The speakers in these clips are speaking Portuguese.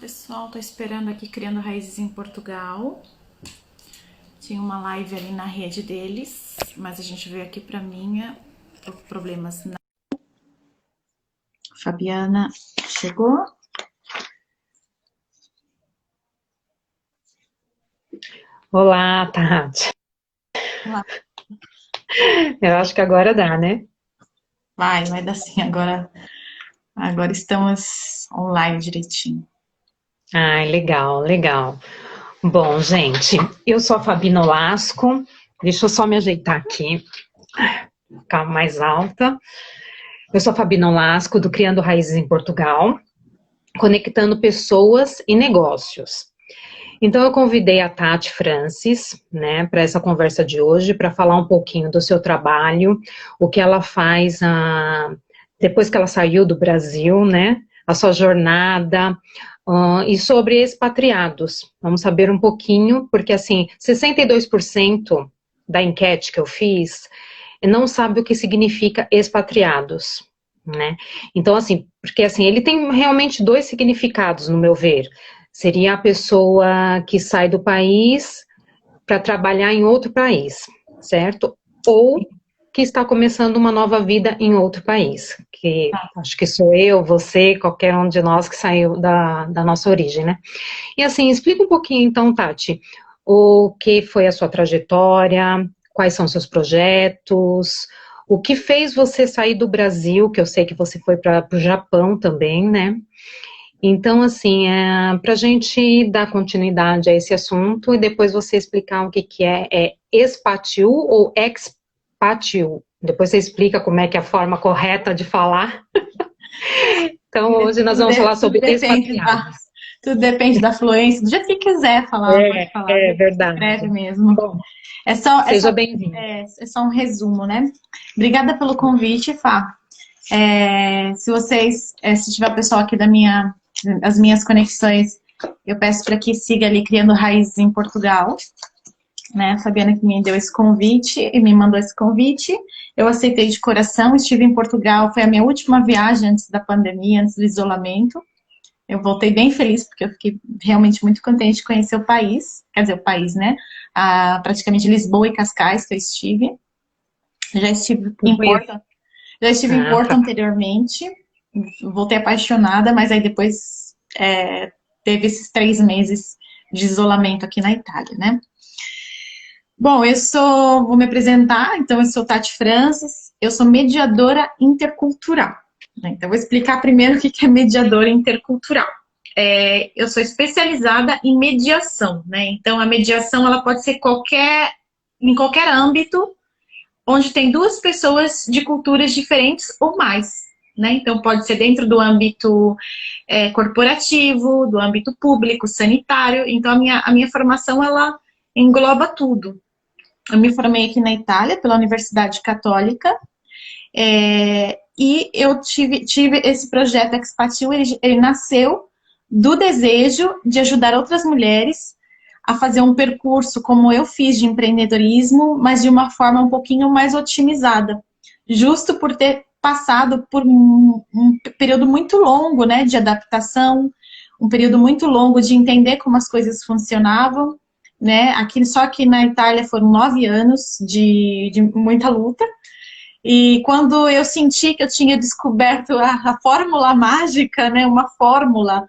Pessoal, tô esperando aqui Criando Raízes em Portugal. Tinha uma live ali na rede deles, mas a gente veio aqui pra minha, por problemas na... Fabiana chegou? Olá, Tati. Lá. Eu acho que agora dá, né? Vai dar sim. Agora estamos online direitinho. Ai, legal, legal. Bom, gente, eu sou a Fabi Nolasco. Deixa eu só me ajeitar aqui, ficar mais alta. Eu sou a Fabi Nolasco, do Criando Raízes em Portugal, conectando pessoas e negócios. Então, eu convidei a Tati Francis, né, para essa conversa de hoje, para falar um pouquinho do seu trabalho, o que ela faz depois que ela saiu do Brasil, né, a sua jornada, e sobre expatriados. Vamos saber um pouquinho, porque, assim, 62% da enquete que eu fiz não sabe o que significa expatriados, né? Então, assim, porque, assim, ele tem realmente dois significados, no meu ver. Seria a pessoa que sai do país para trabalhar em outro país, certo? Ou que está começando uma nova vida em outro país, que acho que sou eu, você, qualquer um de nós que saiu da nossa origem, né? E assim, explica um pouquinho então, Tati, o que foi a sua trajetória, quais são seus projetos, o que fez você sair do Brasil, que eu sei que você foi para o Japão também, né? Então, assim, para a gente dar continuidade a esse assunto e depois você explicar o que é expatriu ou expatriu. Depois você explica como é que é a forma correta de falar. Então, hoje nós vamos falar Tudo sobre depende expatriados. tudo depende da fluência, do jeito que quiser falar, pode falar, do É jeito que verdade. escreve mesmo. Bom, É só, é só, seja bem-vindo. é só um resumo, né? Obrigada pelo convite, Fá. Se tiver o pessoal aqui as minhas conexões, eu peço para que siga ali Criando Raízes em Portugal, né? A Fabiana que me deu esse convite e me mandou esse convite. Eu aceitei de coração, estive em Portugal, foi a minha última viagem antes da pandemia, antes do isolamento. Eu voltei bem feliz, porque eu fiquei realmente muito contente de conhecer o país, quer dizer, o país, né? Praticamente Lisboa e Cascais, que eu estive. Já estive Eu em conheço. Porto, já estive em Ah, Porto tá. anteriormente, voltei apaixonada, mas aí depois teve esses 3 meses de isolamento aqui na Itália, né? Bom, vou me apresentar, então eu sou Tati Francis, eu sou mediadora intercultural. Então, vou explicar primeiro o que é mediadora intercultural. Eu sou especializada em mediação, né? Então, a mediação ela pode ser em qualquer âmbito onde tem duas pessoas de culturas diferentes ou mais, né? Então, pode ser dentro do âmbito corporativo, do âmbito público, sanitário. Então, a minha formação ela engloba tudo. Eu me formei aqui na Itália pela Universidade Católica. E eu tive esse projeto Expatil, ele nasceu do desejo de ajudar outras mulheres a fazer um percurso como eu fiz de empreendedorismo, mas de uma forma um pouquinho mais otimizada, justo por ter passado por um período muito longo, né, de adaptação, um período muito longo de entender como as coisas funcionavam, né, só aqui na Itália foram 9 anos de muita luta. E quando eu senti que eu tinha descoberto a fórmula mágica, né, uma fórmula,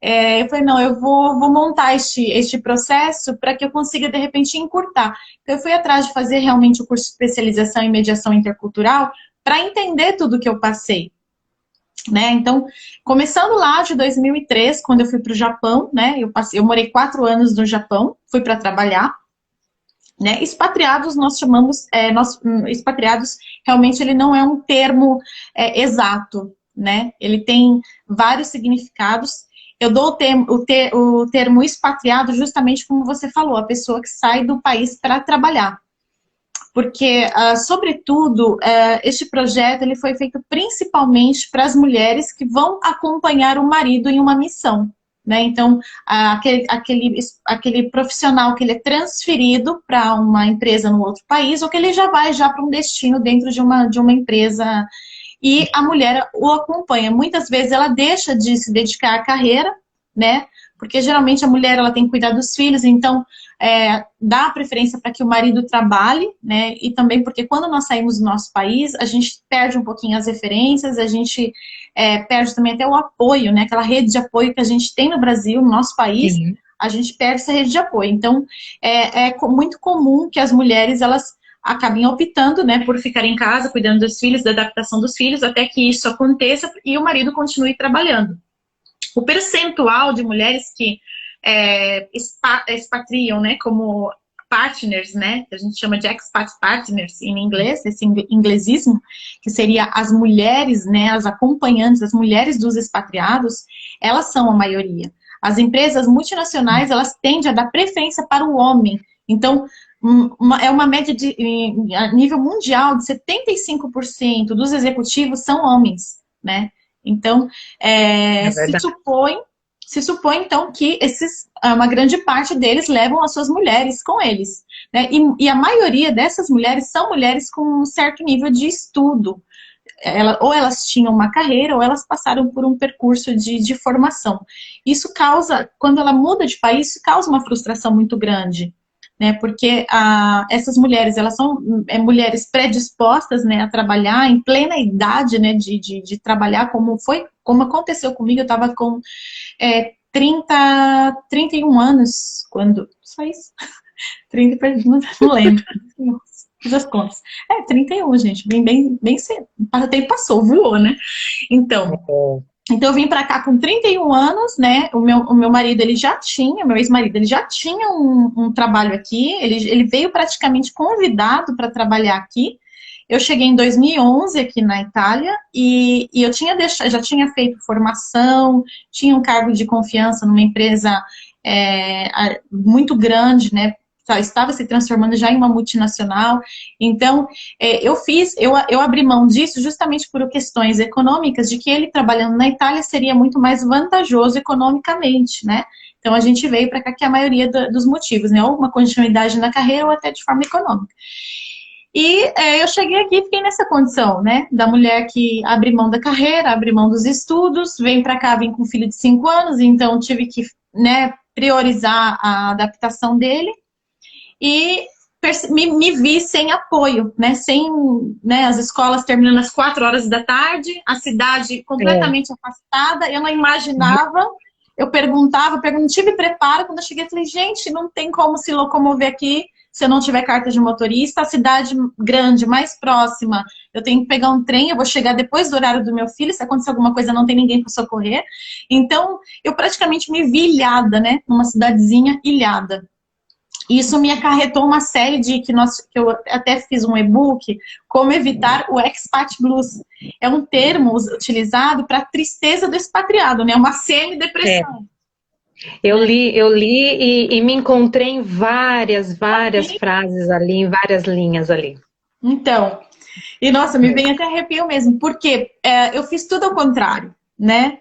eu falei, não, eu vou montar este processo para que eu consiga, de repente, encurtar. Então, eu fui atrás de fazer realmente o curso de especialização em mediação intercultural para entender tudo que eu passei. Né? Então, começando lá de 2003, quando eu fui para o Japão, né, eu morei 4 anos no Japão, fui para trabalhar. Né? Expatriados, nós chamamos, expatriados, realmente ele não é um termo exato, né? Ele tem vários significados. Eu dou o termo expatriado justamente como você falou, a pessoa que sai do país para trabalhar. Porque, sobretudo, este projeto ele foi feito principalmente para as mulheres que vão acompanhar o marido em uma missão. Né? Então, aquele profissional que ele é transferido para uma empresa no outro país, ou que ele já vai para um destino dentro de uma empresa, e a mulher o acompanha. Muitas vezes ela deixa de se dedicar à carreira, né? Porque geralmente a mulher ela tem que cuidar dos filhos, então dá preferência para que o marido trabalhe, né? E também porque quando nós saímos do nosso país, a gente perde um pouquinho as referências, a gente perde também até o apoio, né? Aquela rede de apoio que a gente tem no Brasil, no nosso país, Sim. a gente perde essa rede de apoio. Então, muito comum que as mulheres, elas acabem optando, né, por ficar em casa, cuidando dos filhos, da adaptação dos filhos, até que isso aconteça e o marido continue trabalhando. O percentual de mulheres que expatriam, né, como partners, né, que a gente chama de expat partners em inglês, esse inglesismo, que seria as mulheres, né, as acompanhantes, as mulheres dos expatriados, elas são a maioria. As empresas multinacionais, elas tendem a dar preferência para o homem. Então, é uma média a nível mundial de 75% dos executivos são homens, né? Então, se supõe, então, que uma grande parte deles levam as suas mulheres com eles, né? E a maioria dessas mulheres são mulheres com um certo nível de estudo. Ou elas tinham uma carreira, ou elas passaram por um percurso de formação. Isso causa, quando ela muda de país, isso causa uma frustração muito grande, né? Porque essas mulheres, elas são mulheres predispostas, né, a trabalhar em plena idade, né, de trabalhar, como aconteceu comigo. Eu estava com 31 anos, quando... Só isso? 30, não lembro. Fiz as contas. 31, gente, bem cedo. O tempo passou, voou, né? Então eu vim pra cá com 31 anos, né? O meu marido, meu ex-marido, ele já tinha um trabalho aqui. Ele veio praticamente convidado para trabalhar aqui. Eu cheguei em 2011 aqui na Itália e eu já tinha feito formação, tinha um cargo de confiança numa empresa muito grande, né? Estava se transformando já em uma multinacional. Então, eu abri mão disso justamente por questões econômicas, de que ele trabalhando na Itália seria muito mais vantajoso economicamente, né? Então, a gente veio para cá, que é a maioria dos motivos, né? Ou uma continuidade na carreira, ou até de forma econômica. E eu cheguei aqui e fiquei nessa condição, né? Da mulher que abre mão da carreira, abre mão dos estudos, vem para cá, vem com um filho de 5 anos, então tive que, né, priorizar a adaptação dele. E me vi sem apoio, né? Sem, né, as escolas terminando às 4 horas da tarde, a cidade completamente afastada. Eu não imaginava, eu perguntava, não tive preparo. Quando eu cheguei, eu falei, gente, não tem como se locomover aqui se eu não tiver carta de motorista. A cidade grande, mais próxima, eu tenho que pegar um trem, eu vou chegar depois do horário do meu filho, se acontecer alguma coisa não tem ninguém para socorrer. Então, eu praticamente me vi ilhada, né? Numa cidadezinha ilhada. Isso me acarretou uma série que eu até fiz um e-book, como evitar o expat blues. É um termo utilizado para tristeza do expatriado, né? Uma semi-depressão. Eu li e me encontrei em várias frases ali, em várias linhas ali. Então, e nossa, me vem até arrepio mesmo, porque eu fiz tudo ao contrário, né?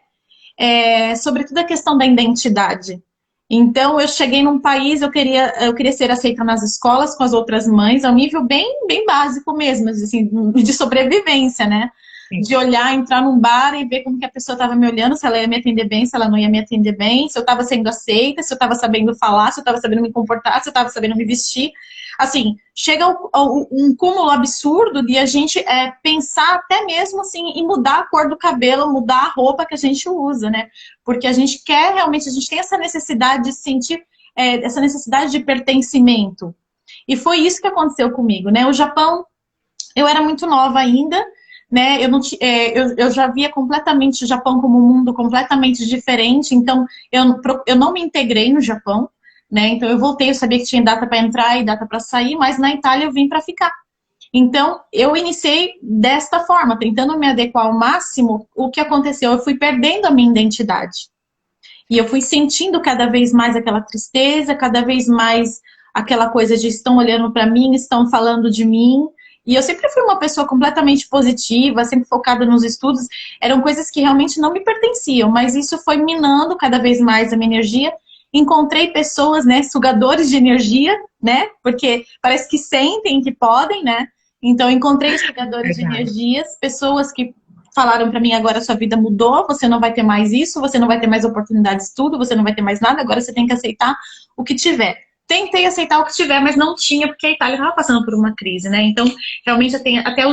Sobretudo a questão da identidade. Então, eu cheguei num país, eu queria ser aceita nas escolas com as outras mães, a um nível bem básico mesmo, assim, de sobrevivência, né? Sim. De olhar, entrar num bar e ver como que a pessoa estava me olhando, se ela ia me atender bem, se ela não ia me atender bem, se eu estava sendo aceita, se eu estava sabendo falar, se eu estava sabendo me comportar, se eu estava sabendo me vestir. Assim, chega um cúmulo absurdo de a gente pensar até mesmo assim em mudar a cor do cabelo, mudar a roupa que a gente usa, né? Porque a gente quer realmente, a gente tem essa necessidade de sentir, essa necessidade de pertencimento. E foi isso que aconteceu comigo, né? O Japão, eu era muito nova ainda, né? Eu já via completamente o Japão como um mundo completamente diferente, então eu não me integrei no Japão. Né? Então eu voltei, eu sabia que tinha data para entrar e data para sair, mas na Itália eu vim para ficar. Então eu iniciei desta forma, tentando me adequar ao máximo. O que aconteceu? Eu fui perdendo a minha identidade. E eu fui sentindo cada vez mais aquela tristeza, cada vez mais aquela coisa de estão olhando para mim, estão falando de mim. E eu sempre fui uma pessoa completamente positiva, sempre focada nos estudos. Eram coisas que realmente não me pertenciam, mas isso foi minando cada vez mais a minha energia. Encontrei pessoas, né, sugadores de energia, né, porque parece que sentem que podem, né, então encontrei sugadores de energias, pessoas que falaram para mim, agora sua vida mudou, você não vai ter mais isso, você não vai ter mais oportunidade de estudo, você não vai ter mais nada, agora você tem que aceitar o que tiver. Tentei aceitar o que tiver, mas não tinha, porque a Itália estava passando por uma crise, né? Então, realmente, eu tenho até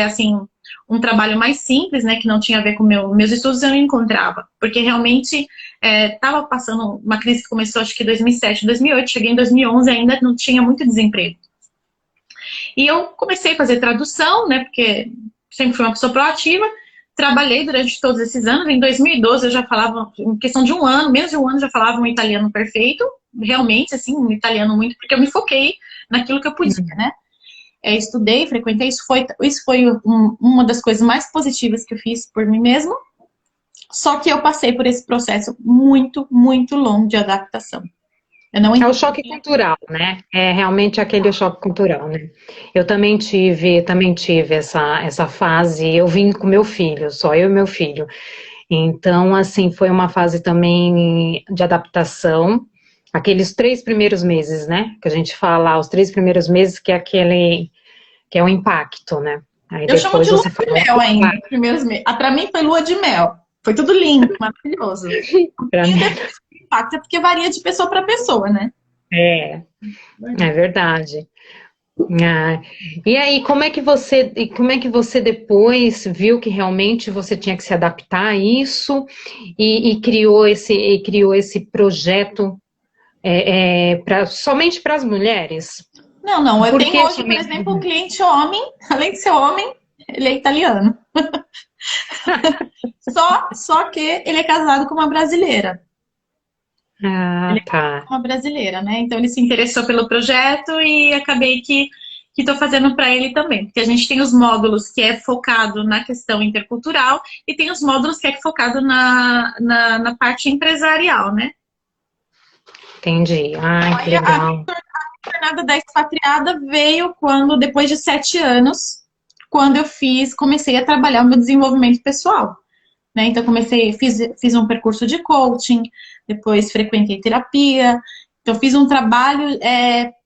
assim, um trabalho mais simples, né, que não tinha a ver com meus estudos, eu não encontrava. Porque realmente estava passando uma crise que começou, acho que em 2007, 2008, cheguei em 2011, ainda não tinha muito desemprego. E eu comecei a fazer tradução, né, porque sempre fui uma pessoa proativa, trabalhei durante todos esses anos. Em 2012 eu já falava, em questão de um ano, menos de um ano, já falava um italiano perfeito, realmente, assim, um italiano muito, porque eu me foquei naquilo que eu podia, né? Estudei, frequentei, isso foi uma das coisas mais positivas que eu fiz por mim mesmo, só que eu passei por esse processo muito, muito longo de adaptação. É o choque cultural, né? É realmente aquele choque cultural, né? Eu também tive essa fase, eu vim com meu filho, só eu e meu filho. Então, assim, foi uma fase também de adaptação, aqueles 3 primeiros meses, né? Que a gente fala, os 3 primeiros meses, que é o impacto, né? Aí eu chamo depois de lua você de fala, mel ainda, os primeiros meses. Pra mim foi lua de mel. Foi tudo lindo, maravilhoso. pra mim, Impacta porque varia de pessoa para pessoa, né? é verdade. Ah, e aí, como é que você depois viu que realmente você tinha que se adaptar a isso e criou esse projeto somente para as mulheres? Não, eu Por tenho que hoje, por somente para as exemplo, um mulheres? cliente homem, além de ser homem, ele é italiano. Só que ele é casado com uma brasileira. Ah, Ele é tá. casado com uma brasileira, né? Então ele se interessou pelo projeto e acabei que estou fazendo para ele também. Porque a gente tem os módulos que é focado na questão intercultural e tem os módulos que é focado na parte empresarial, né? Entendi. Ai, que Aí a legal. jornada da expatriada veio quando, depois de 7 anos, quando eu comecei a trabalhar o meu desenvolvimento pessoal. Né? Então, fiz um percurso de coaching, depois frequentei terapia. Então, fiz um trabalho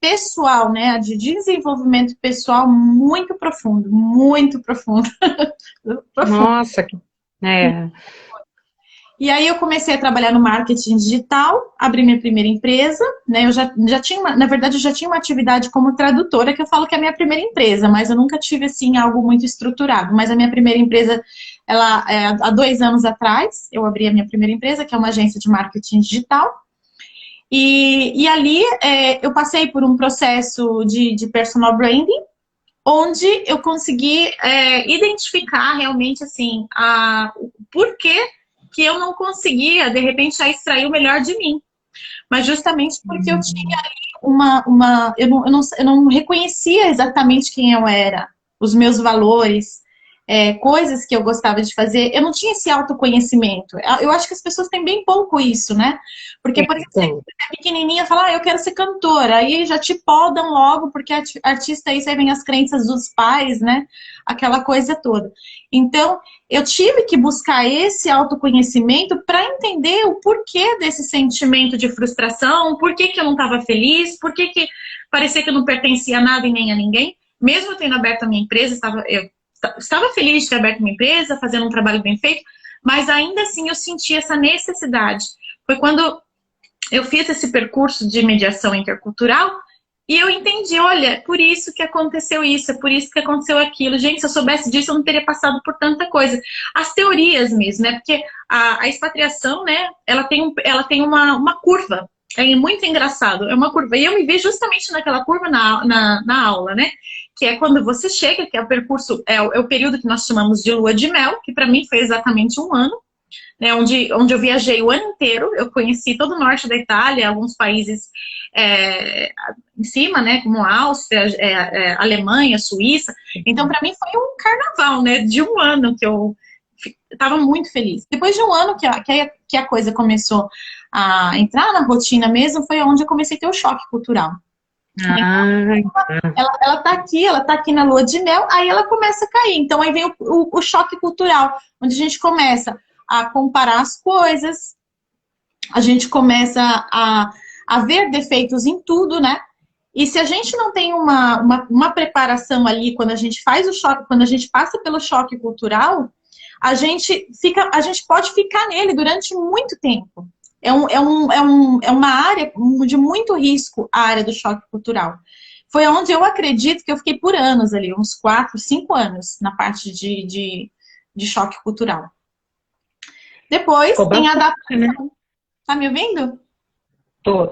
pessoal, né, de desenvolvimento pessoal muito profundo, muito profundo. Profundo. Nossa, é. E aí eu comecei a trabalhar no marketing digital, abri minha primeira empresa, né? Eu já tinha, na verdade, eu já tinha uma atividade como tradutora, que eu falo que é a minha primeira empresa, mas eu nunca tive, assim, algo muito estruturado. Mas a minha primeira empresa, há 2 anos atrás, eu abri a minha primeira empresa, que é uma agência de marketing digital. E ali eu passei por um processo de personal branding, onde eu consegui identificar realmente, assim, o porquê que eu não conseguia, de repente, extrair o melhor de mim. Mas justamente porque eu tinha ali eu não reconhecia exatamente quem eu era, os meus valores, coisas que eu gostava de fazer. Eu não tinha esse autoconhecimento. Eu acho que as pessoas têm bem pouco isso, né? Porque, por exemplo, Tem. você é pequenininha, fala, eu quero ser cantora. Aí já te podam logo, porque artista aí vem as crenças dos pais, né? Aquela coisa toda. Então, eu tive que buscar esse autoconhecimento para entender o porquê desse sentimento de frustração, por que eu não estava feliz, por que parecia que eu não pertencia a nada e nem a ninguém. Mesmo eu tendo aberto a minha empresa, eu estava feliz de ter aberto minha empresa, fazendo um trabalho bem feito, mas ainda assim eu senti essa necessidade. Foi quando eu fiz esse percurso de mediação intercultural e eu entendi, olha, por isso que aconteceu isso, é por isso que aconteceu aquilo. Gente, se eu soubesse disso, eu não teria passado por tanta coisa. As teorias mesmo, né? Porque a expatriação, né, ela tem uma curva. É muito engraçado, é uma curva. E eu me vi justamente naquela curva na aula, né? Que é quando você chega, que é o percurso, é o período que nós chamamos de lua de mel, que para mim foi exatamente um ano, né, onde eu viajei o ano inteiro. Eu conheci todo o norte da Itália, alguns países em cima, né, como Áustria, Alemanha, Suíça. Então, para mim, foi um carnaval, né, de um ano que eu estava muito feliz. Depois de um ano que a coisa começou a entrar na rotina mesmo, foi onde eu comecei a ter o choque cultural. Ah, Ela tá aqui na lua de mel, aí ela começa a cair. Então aí vem o choque cultural, onde a gente começa a comparar as coisas, a gente começa a ver defeitos em tudo, né? E se a gente não tem uma preparação ali, quando a gente faz o choque, quando a gente passa pelo choque cultural, a gente pode ficar nele durante muito tempo. É uma área de muito risco, a área do choque cultural. Foi onde eu acredito que eu fiquei por anos ali, uns 4, 5 anos, na parte de choque cultural. Depois Ficou tem a bastante, né? adaptação. Tá me ouvindo? Tô.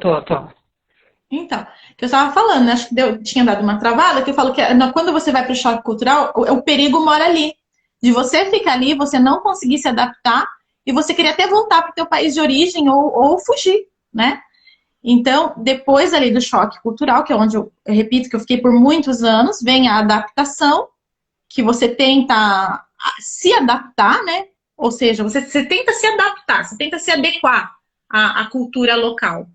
Então, que eu estava falando, né? Acho que tinha dado uma travada, que eu falo que quando você vai para o choque cultural, o perigo mora ali. De você ficar ali, você não conseguir se adaptar e você queria até voltar para o teu país de origem ou fugir, né? Então, depois ali do choque cultural, que é onde eu repito que eu fiquei por muitos anos, vem a adaptação, que você tenta se adaptar, né? Ou seja, você tenta se adaptar, você tenta se adequar à cultura local.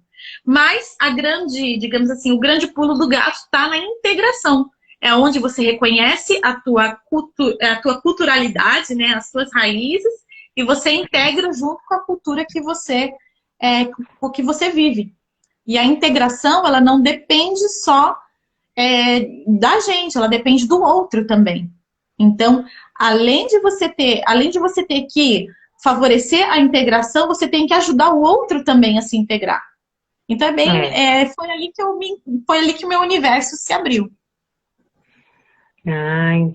Mas a grande, digamos assim, o grande pulo do gato está na integração. É onde você reconhece a tua culturalidade, né, as suas raízes, e você integra junto com a cultura que você vive. E a integração, ela não depende só da gente, ela depende do outro também. Então, além de você ter que favorecer a integração, você tem que ajudar o outro também a se integrar. Então foi ali que o meu universo se abriu. Ai,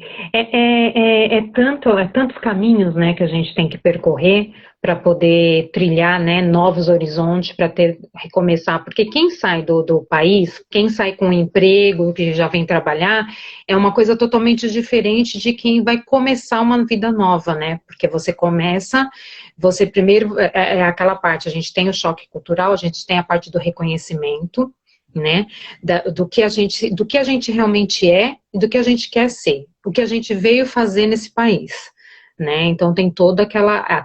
tantos caminhos, né, que a gente tem que percorrer para poder trilhar, né, novos horizontes, para recomeçar. Porque quem sai do país, quem sai com um emprego, que já vem trabalhar, é uma coisa totalmente diferente de quem vai começar uma vida nova, né? Porque você primeiro, é aquela parte, a gente tem o choque cultural, a gente tem a parte do reconhecimento, né, do que a gente realmente é e do que a gente quer ser, o que a gente veio fazer nesse país, né, então tem toda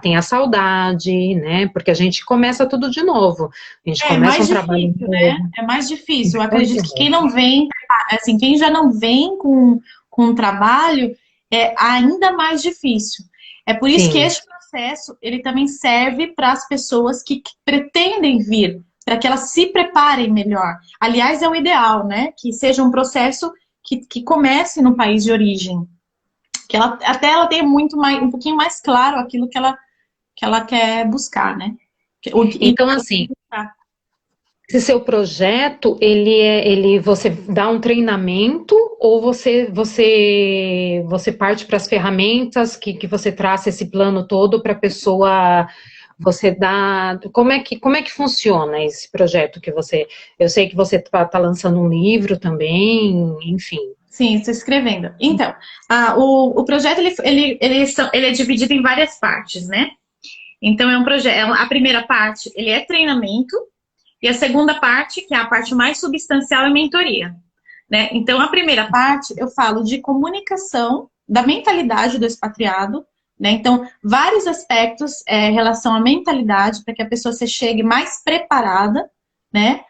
tem a saudade, né, porque a gente começa tudo de novo, a gente começa um trabalho difícil, né? novo. É mais difícil. Eu acredito que quem não vem, assim, quem já não vem com um trabalho, é ainda mais difícil. É por isso que Sim, este processo, ele também serve para as pessoas que pretendem vir, para que elas se preparem melhor. Aliás, é o ideal, né? Que seja um processo que comece no país de origem. Que ela tenha um pouquinho mais claro aquilo que ela quer buscar, né? E então assim, esse seu projeto, você dá um treinamento ou você parte para as ferramentas que você traça esse plano todo para a pessoa, você dá, como é que funciona esse projeto eu sei que você tá lançando um livro também, enfim. Sim, estou escrevendo. Então, o projeto ele é dividido em várias partes, né? Então, é um projeto. A primeira parte ele é treinamento e a segunda parte, que é a parte mais substancial, é mentoria, né? Então, a primeira parte eu falo de comunicação, da mentalidade do expatriado, né? Então, vários aspectos em relação à mentalidade para que a pessoa se chegue mais preparada, né?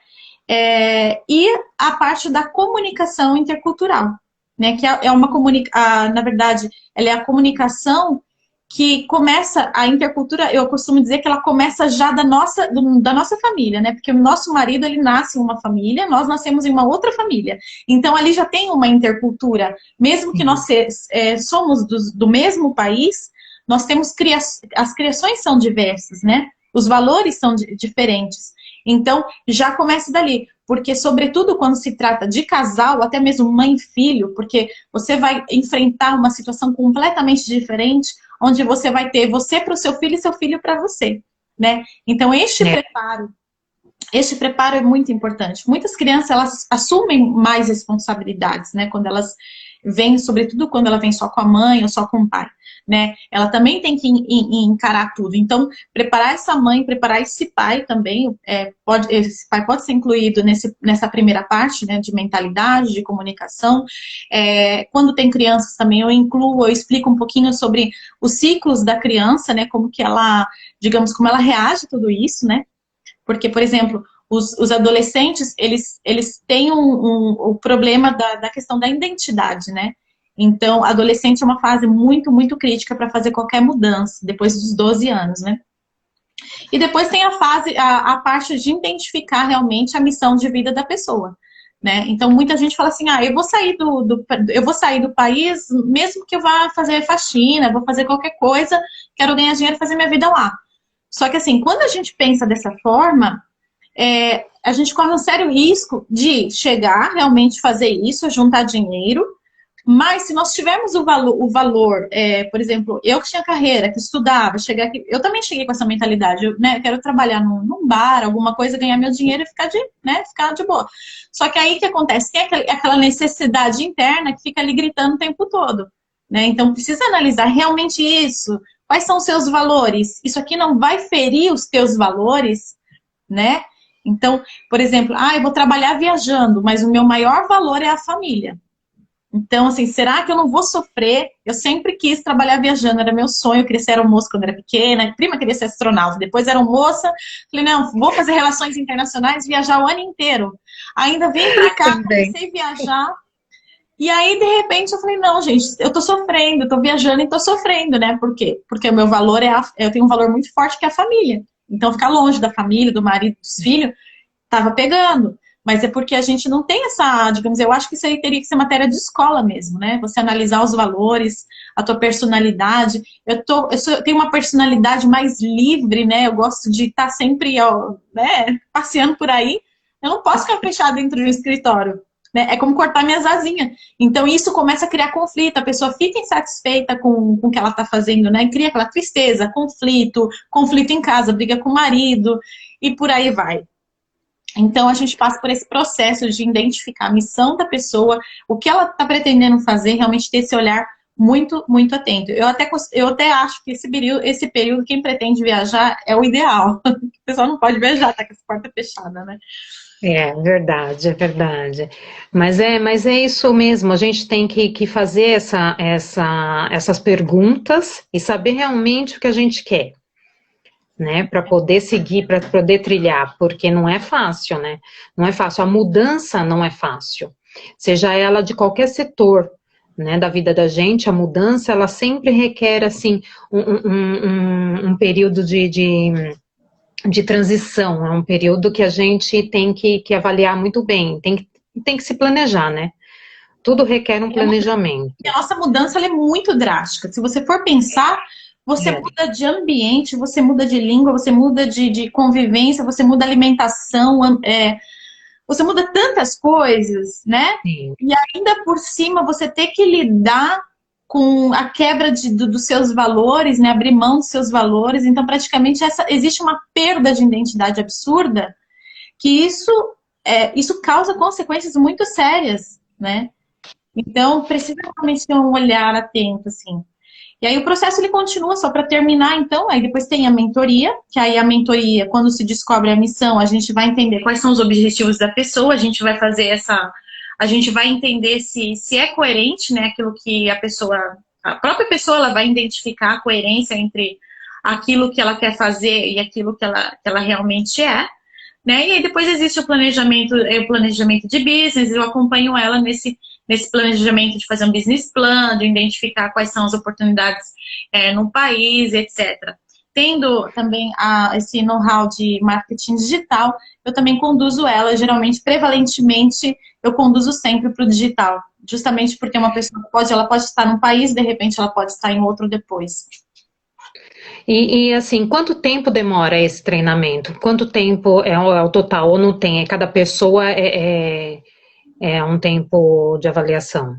E a parte da comunicação intercultural, né? Que é uma na verdade, ela é a comunicação que começa a intercultura, eu costumo dizer que ela começa já da nossa família, né? Porque o nosso marido, ele nasce em uma família, nós nascemos em uma outra família. Então, ali já tem uma intercultura. Mesmo que nós somos do mesmo país, nós temos as criações são diversas, né? Os valores são diferentes. Então, já começa dali. Porque, sobretudo, quando se trata de casal, até mesmo mãe e filho, porque você vai enfrentar uma situação completamente diferente, onde você vai ter você para o seu filho e seu filho para você, né? Então, este preparo é muito importante. Muitas crianças, elas assumem mais responsabilidades, né? Quando elas vêm, sobretudo quando ela vem só com a mãe ou só com o pai, né? Ela também tem que encarar tudo. Então, preparar essa mãe, preparar esse pai também, esse pai pode ser incluído nessa primeira parte, né? De mentalidade, de comunicação. Quando tem crianças também, eu explico um pouquinho sobre os ciclos da criança, né? Como que ela, digamos, como ela reage a tudo isso, né? Porque, por exemplo, os adolescentes, eles têm o problema da questão da identidade, né? Então, adolescente é uma fase muito, muito crítica para fazer qualquer mudança, depois dos 12 anos, né? E depois tem a parte de identificar realmente a missão de vida da pessoa, né? Então, muita gente fala assim, eu vou sair eu vou sair do país, mesmo que eu vá fazer faxina, vou fazer qualquer coisa, quero ganhar dinheiro e fazer minha vida lá. Só que, assim, quando a gente pensa dessa forma, a gente corre um sério risco de chegar, realmente fazer isso, juntar dinheiro, mas se nós tivermos o valor, por exemplo, eu que tinha carreira, que estudava, chegar aqui, eu também cheguei com essa mentalidade, né, quero trabalhar num bar, alguma coisa, ganhar meu dinheiro e ficar de boa. Só que aí o que acontece? Tem aquela necessidade interna que fica ali gritando o tempo todo, né? Então precisa analisar realmente isso. Quais são os seus valores? Isso aqui não vai ferir os teus valores, né? Então, por exemplo, eu vou trabalhar viajando, mas o meu maior valor é a família. Então, assim, será que eu não vou sofrer? Eu sempre quis trabalhar viajando, era meu sonho, eu queria ser aeromoça quando era pequena, a prima queria ser astronauta, depois era moça, falei, não, vou fazer relações internacionais, viajar o ano inteiro. Ainda vim pra cá, comecei a viajar, e aí, de repente, eu falei, não, gente, eu tô sofrendo, eu tô viajando e tô sofrendo, né? Por quê? Porque o meu valor eu tenho um valor muito forte que é a família. Então, ficar longe da família, do marido, dos filhos, tava pegando. Mas é porque a gente não tem essa, digamos, eu acho que isso aí teria que ser matéria de escola mesmo, né? Você analisar os valores, a tua personalidade. Eu tenho uma personalidade mais livre, né? Eu gosto de estar sempre, né, passeando por aí. Eu não posso ficar fechada dentro de um escritório, né? É como cortar minhas asinhas. Então isso começa a criar conflito, a pessoa fica insatisfeita com o que ela está fazendo, né? Cria aquela tristeza, conflito em casa, briga com o marido e por aí vai. Então, a gente passa por esse processo de identificar a missão da pessoa, o que ela está pretendendo fazer, realmente ter esse olhar muito, muito atento. Eu até acho que esse período, quem pretende viajar é o ideal. O pessoal não pode viajar, tá com essa porta fechada, né? É verdade, é verdade. Mas é isso mesmo, a gente tem que fazer essas perguntas e saber realmente o que a gente quer, né, para poder seguir, para poder trilhar, porque não é fácil, né? Não é fácil. A mudança não é fácil, seja ela de qualquer setor, né, da vida da gente. A mudança, ela sempre requer, assim, um período de transição, é um período que a gente tem que avaliar muito bem, tem que se planejar, né? Tudo requer um planejamento. E a nossa mudança, ela é muito drástica. Se você for pensar, você muda de ambiente, você muda de língua, você muda de convivência, você muda alimentação, você muda tantas coisas, né? Sim. E ainda por cima você ter que lidar com a quebra dos seus valores, né? Abrir mão dos seus valores. Então, praticamente, existe uma perda de identidade absurda que isso causa consequências muito sérias, né? Então, precisa realmente ter um olhar atento, assim. E aí o processo ele continua, só para terminar, então, aí depois tem a mentoria, que aí a mentoria, quando se descobre a missão, a gente vai entender quais são os objetivos da pessoa, a gente vai fazer a gente vai entender se é coerente, né, aquilo que a própria pessoa, ela vai identificar a coerência entre aquilo que ela quer fazer e aquilo que ela realmente é, né, e aí depois existe o planejamento de business, eu acompanho ela nesse planejamento de fazer um business plan, de identificar quais são as oportunidades no país, etc. Tendo também esse know-how de marketing digital, eu também conduzo ela, geralmente, prevalentemente, eu conduzo sempre para o digital, justamente porque uma pessoa ela pode estar num país, de repente ela pode estar em outro depois. E assim, quanto tempo demora esse treinamento? Quanto tempo é o total? Ou não tem? Cada pessoa é um tempo de avaliação?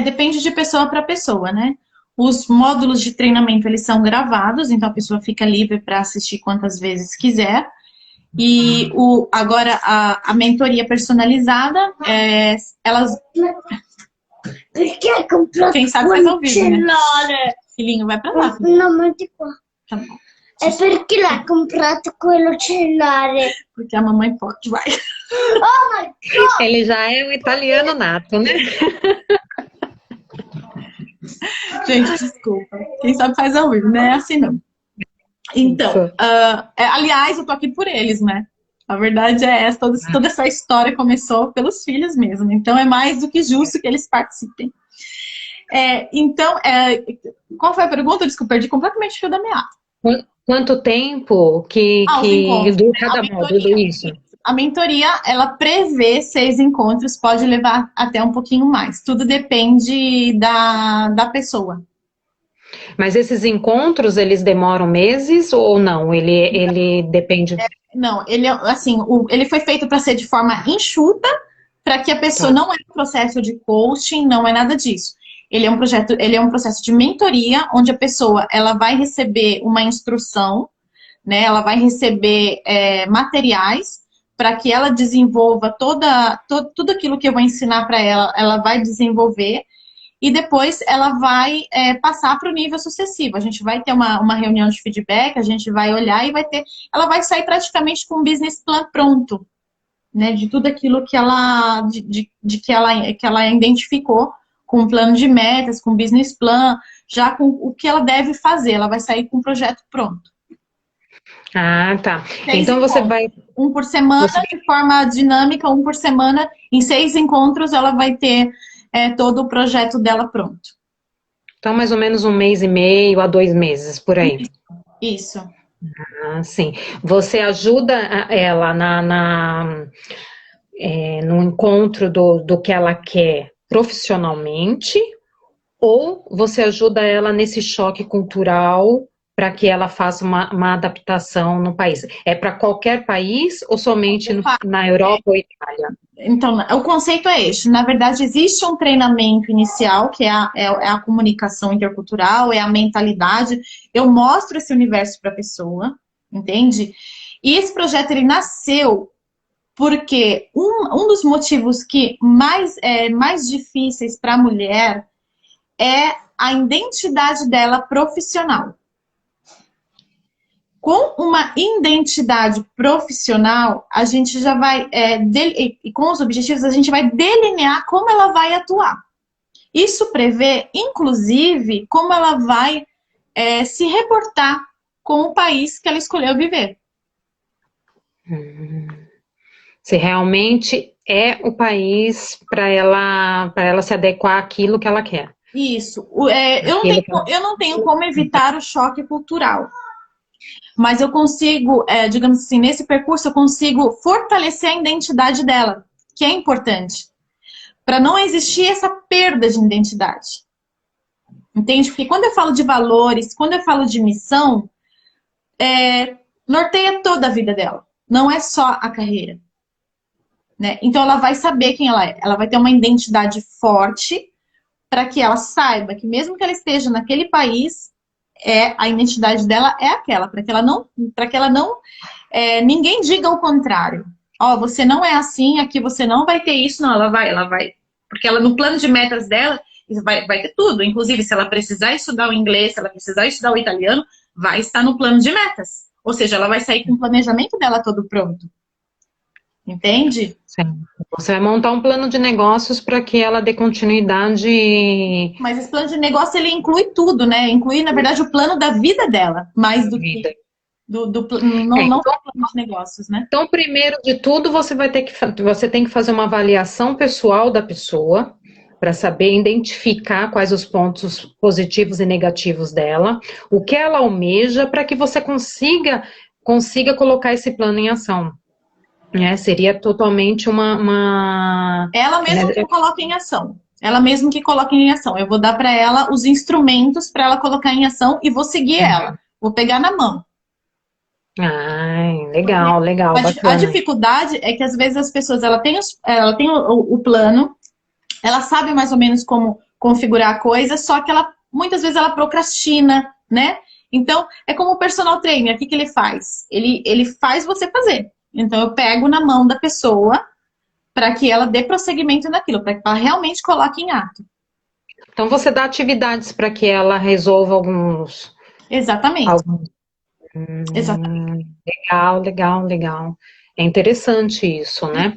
Depende de pessoa para pessoa, né? Os módulos de treinamento, eles são gravados, então a pessoa fica livre para assistir quantas vezes quiser. E agora, a mentoria personalizada, elas... Quem sabe faz ao vivo, né? Filhinho, vai pra lá. Não, mas de qua. Tá bom. É porque l'ha comprato quello cellulare. Porque a mamãe pode, vai. Oh my God! Ele já é um italiano nato, né? Gente, desculpa. Quem sabe faz ao vivo, não é assim não. Então, aliás, eu tô aqui por eles, né? A verdade é essa, toda essa história começou pelos filhos mesmo. Então, é mais do que justo que eles participem. Então, qual foi a pergunta? Desculpa, perdi completamente o fio da meada. Quanto tempo que dura cada módulo isso? A mentoria, ela prevê 6 encontros, pode levar até um pouquinho mais. Tudo depende da pessoa. Mas esses encontros, eles demoram meses ou não? Ele depende... Não, ele, assim, ele foi feito para ser de forma enxuta, para que a pessoa Tá. não é um processo de coaching, não é nada disso. Ele é um processo de mentoria, onde a pessoa ela vai receber uma instrução, né? Ela vai receber materiais para que ela desenvolva tudo aquilo que eu vou ensinar para ela, ela vai desenvolver e depois ela vai passar para o nível sucessivo. A gente vai ter uma reunião de feedback, a gente vai olhar e ela vai sair praticamente com um business plan pronto, né? De tudo aquilo que ela identificou, com um plano de metas, com um business plan, já com o que ela deve fazer. Ela vai sair com um projeto pronto. Ah, tá. 6 Então você encontros. vai... Um por semana, de forma dinâmica, um por semana. Em 6 encontros, ela vai ter todo o projeto dela pronto. Então, mais ou menos 1 mês e meio a 2 meses, por aí. Isso. Ah, sim. Você ajuda ela no encontro do que ela quer profissionalmente, ou você ajuda ela nesse choque cultural para que ela faça uma adaptação no país? É para qualquer país ou somente na Europa ou Itália? Então, o conceito é este. Na verdade, existe um treinamento inicial, que é a comunicação intercultural, é a mentalidade. Eu mostro esse universo para a pessoa, entende? E esse projeto, ele nasceu porque um dos motivos que mais difíceis para a mulher é a identidade dela profissional. Com uma identidade profissional, a gente já vai, e com os objetivos, a gente vai delinear como ela vai atuar. Isso prevê, inclusive, como ela vai se reportar com o país que ela escolheu viver. Se realmente é o país para ela se adequar àquilo que ela quer. Isso. Eu não tenho como evitar o choque cultural. Mas eu consigo, digamos assim, nesse percurso, eu consigo fortalecer a identidade dela, que é importante. Para não existir essa perda de identidade. Entende? Porque quando eu falo de valores, quando eu falo de missão, norteia toda a vida dela. Não é só a carreira. Né? Então ela vai saber quem ela é. Ela vai ter uma identidade forte para que ela saiba que mesmo que ela esteja naquele país, a identidade dela é aquela, para que ela não ninguém diga o contrário. Ó, você não é assim, aqui você não vai ter isso, não, ela vai. Porque ela, no plano de metas dela, vai ter tudo. Inclusive, se ela precisar estudar o inglês, se ela precisar estudar o italiano, vai estar no plano de metas. Ou seja, ela vai sair com o planejamento dela todo pronto. Entende? Sim. Você vai montar um plano de negócios para que ela dê continuidade. Mas esse plano de negócio, ele inclui tudo, né? Inclui, na verdade, o plano da vida dela, mais do que não plano de negócios, né? Então, primeiro de tudo, você tem que fazer uma avaliação pessoal da pessoa para saber identificar quais os pontos positivos e negativos dela, o que ela almeja, para que você consiga colocar esse plano em ação. Seria totalmente Ela mesma que coloca em ação. Ela mesma que coloca em ação. Eu vou dar para ela os instrumentos para ela colocar em ação e vou seguir ela. Vou pegar na mão. Ai, legal, bacana. A dificuldade é que às vezes as pessoas ela tem o plano, ela sabe mais ou menos como configurar a coisa, só que muitas vezes ela procrastina, né? Então, é como o personal trainer, o que ele faz? Ele faz você fazer. Então, eu pego na mão da pessoa para que ela dê prosseguimento naquilo, para que ela realmente coloque em ato. Então, você dá atividades para que ela resolva alguns... Exatamente. Exatamente. Legal. É interessante isso, né?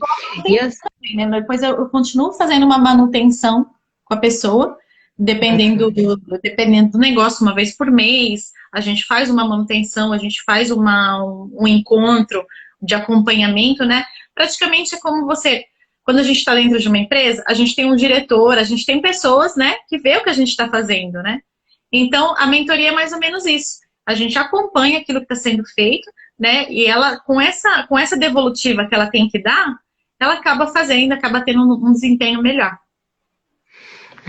Depois eu continuo fazendo uma manutenção com a pessoa, dependendo do negócio, uma vez por mês, a gente faz uma manutenção, a gente faz um encontro de acompanhamento, né? Praticamente é como quando a gente está dentro de uma empresa, a gente tem um diretor, a gente tem pessoas, né, que vê o que a gente está fazendo, né? Então, a mentoria é mais ou menos isso. A gente acompanha aquilo que está sendo feito, né? E ela, com essa devolutiva que ela tem que dar, ela acaba fazendo, acaba tendo um desempenho melhor.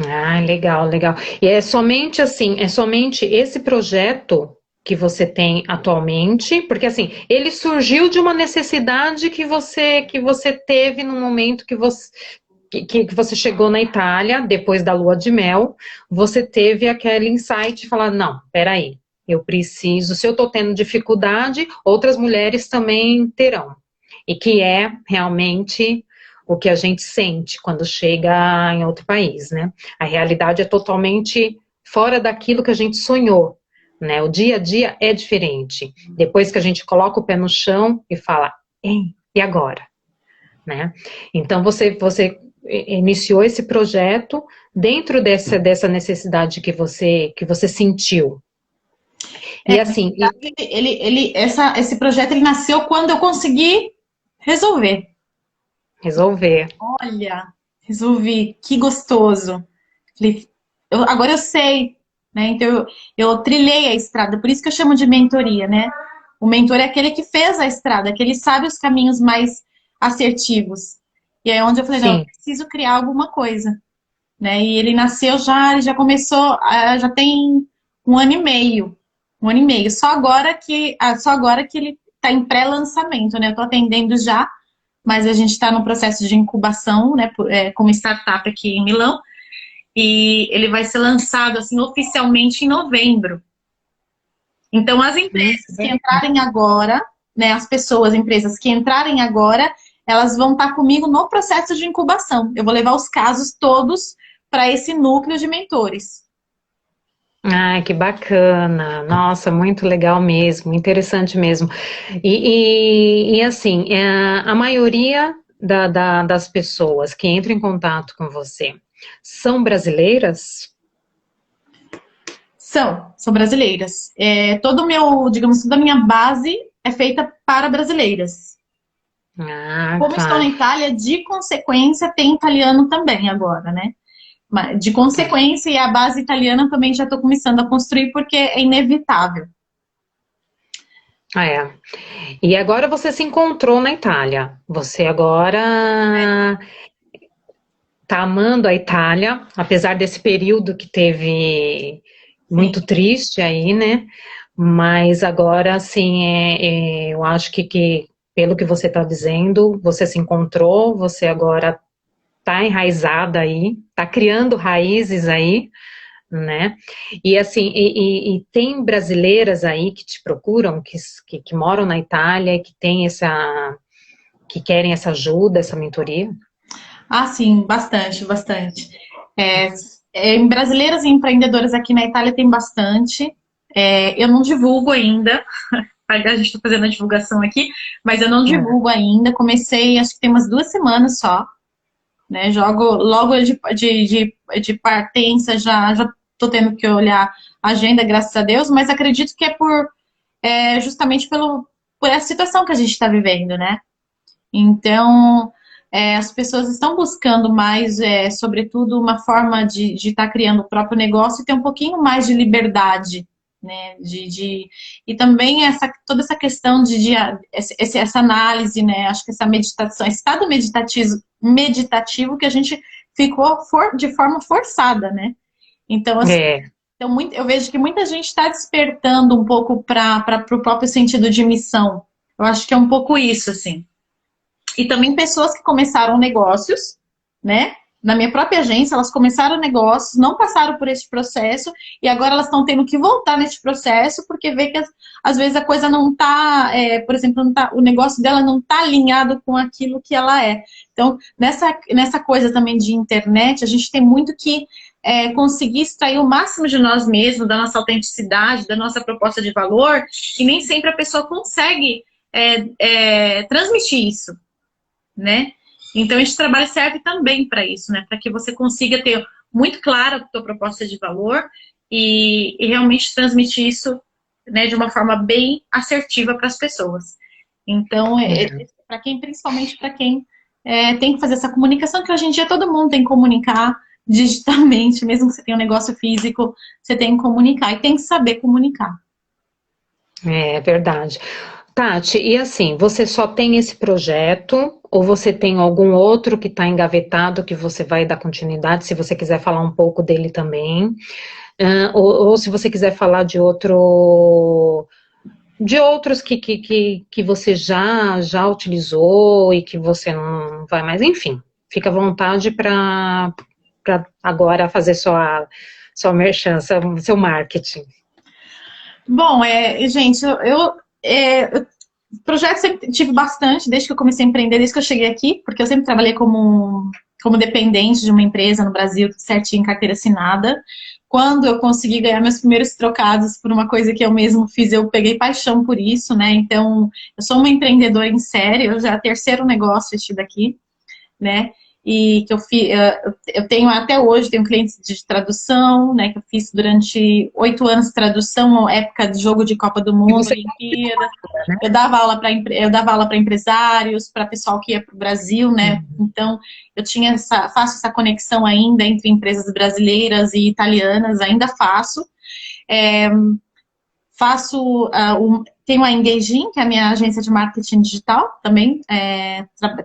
Ah, legal, legal. E é somente assim, é somente esse projeto que você tem atualmente, porque assim, ele surgiu de uma necessidade que você teve no momento que você chegou na Itália, depois da lua de mel, você teve aquele insight de falar, não, peraí, eu preciso, se eu estou tendo dificuldade, outras mulheres também terão. E que é realmente o que a gente sente quando chega em outro país, né? A realidade é totalmente fora daquilo que a gente sonhou, né? O dia a dia é diferente. Depois que a gente coloca o pé no chão e fala, ei, e agora? Né? Então, você iniciou esse projeto dentro dessa necessidade que você sentiu. E assim... Esse projeto ele nasceu quando eu consegui resolver. Resolver. Olha, resolvi, que gostoso. Falei, agora eu sei, né? Então eu trilhei a estrada, por isso que eu chamo de mentoria, né? O mentor é aquele que fez a estrada, que ele sabe os caminhos mais assertivos. E aí onde eu falei, não, eu Sim. preciso criar alguma coisa, né? E ele nasceu já, ele já começou, já tem um ano e meio. Um ano e meio. Só agora que ele está em pré-lançamento, né? Eu estou atendendo já, mas a gente está no processo de incubação, né? Como startup aqui em Milão. E ele vai ser lançado assim oficialmente em novembro. Então, as empresas que entrarem agora, né? Empresas que entrarem agora, elas vão estar comigo no processo de incubação. Eu vou levar os casos todos para esse núcleo de mentores. Ai, que bacana. Nossa, muito legal mesmo, interessante mesmo. E assim, a maioria das pessoas que entram em contato com você são brasileiras? São brasileiras. Todo o meu, digamos, toda a minha base é feita para brasileiras. Ah, Como estou tá. na Itália, de consequência, tem italiano também agora, né? De consequência, e a base italiana também já estou começando a construir porque é inevitável. Ah, é. E agora você se encontrou na Itália. Você agora tá amando a Itália, apesar desse período que teve Sim. muito triste aí, né? Mas agora, assim, eu acho que, pelo que você está dizendo, você se encontrou, você agora está enraizada aí, está criando raízes aí, né? E assim, e tem brasileiras aí que te procuram, que moram na Itália, que querem essa ajuda, essa mentoria? Ah, sim, bastante, bastante. Em brasileiras e empreendedoras aqui na Itália tem bastante. Eu não divulgo ainda. A gente está fazendo a divulgação aqui, mas eu não divulgo ainda. Comecei, acho que tem umas 2 semanas só, né? Jogo logo de partença, já tô tendo que olhar a agenda, graças a Deus, mas acredito que justamente por essa situação que a gente está vivendo, né? Então, as pessoas estão buscando mais, sobretudo, uma forma de estar criando o próprio negócio e ter um pouquinho mais de liberdade, né? E também toda essa questão essa análise, né? Acho que essa meditação, esse estado meditativo que a gente ficou de forma forçada, né? Então, assim, É, eu vejo que muita gente está despertando um pouco para o próprio sentido de missão. Eu acho que é um pouco isso, assim. E também pessoas que começaram negócios, né? Na minha própria agência, elas começaram negócios, não passaram por esse processo e agora elas estão tendo que voltar nesse processo porque vê que às vezes a coisa não está, por exemplo, o negócio dela não está alinhado com aquilo que ela é. Então, nessa coisa também de internet, a gente tem muito que conseguir extrair o máximo de nós mesmos, da nossa autenticidade, da nossa proposta de valor, e nem sempre a pessoa consegue transmitir isso, né? Então, esse trabalho serve também para isso, né? Para que você consiga ter muito clara a sua proposta de valor e realmente transmitir isso, né, de uma forma bem assertiva para as pessoas. Então, principalmente para quem tem que fazer essa comunicação, que hoje em dia todo mundo tem que comunicar digitalmente, mesmo que você tenha um negócio físico, você tem que comunicar e tem que saber comunicar. é verdade. Tati, e assim, você só tem esse projeto ou você tem algum outro que está engavetado que você vai dar continuidade, se você quiser falar um pouco dele também, ou se você quiser falar de outros que você já utilizou e que você não vai mais, enfim, fica à vontade para agora fazer sua merchan, seu marketing. Bom, gente, projetos sempre tive bastante, desde que eu comecei a empreender, desde que eu cheguei aqui, porque eu sempre trabalhei como dependente de uma empresa no Brasil, tudo certinho, em carteira assinada. Quando eu consegui ganhar meus primeiros trocados por uma coisa que eu mesmo fiz, eu peguei paixão por isso, né? Então, eu sou uma empreendedora em série, eu já é o terceiro negócio este daqui, né? E que eu tenho até hoje, tenho clientes de tradução, né? Que eu fiz durante 8 anos de tradução, época de jogo de Copa do Mundo, Olimpíada. Eu dava aula para empresários, para pessoal que ia para o Brasil, né? Então, eu faço essa conexão ainda entre empresas brasileiras e italianas, ainda faço. Tenho a Engaging, que é a minha agência de marketing digital, também.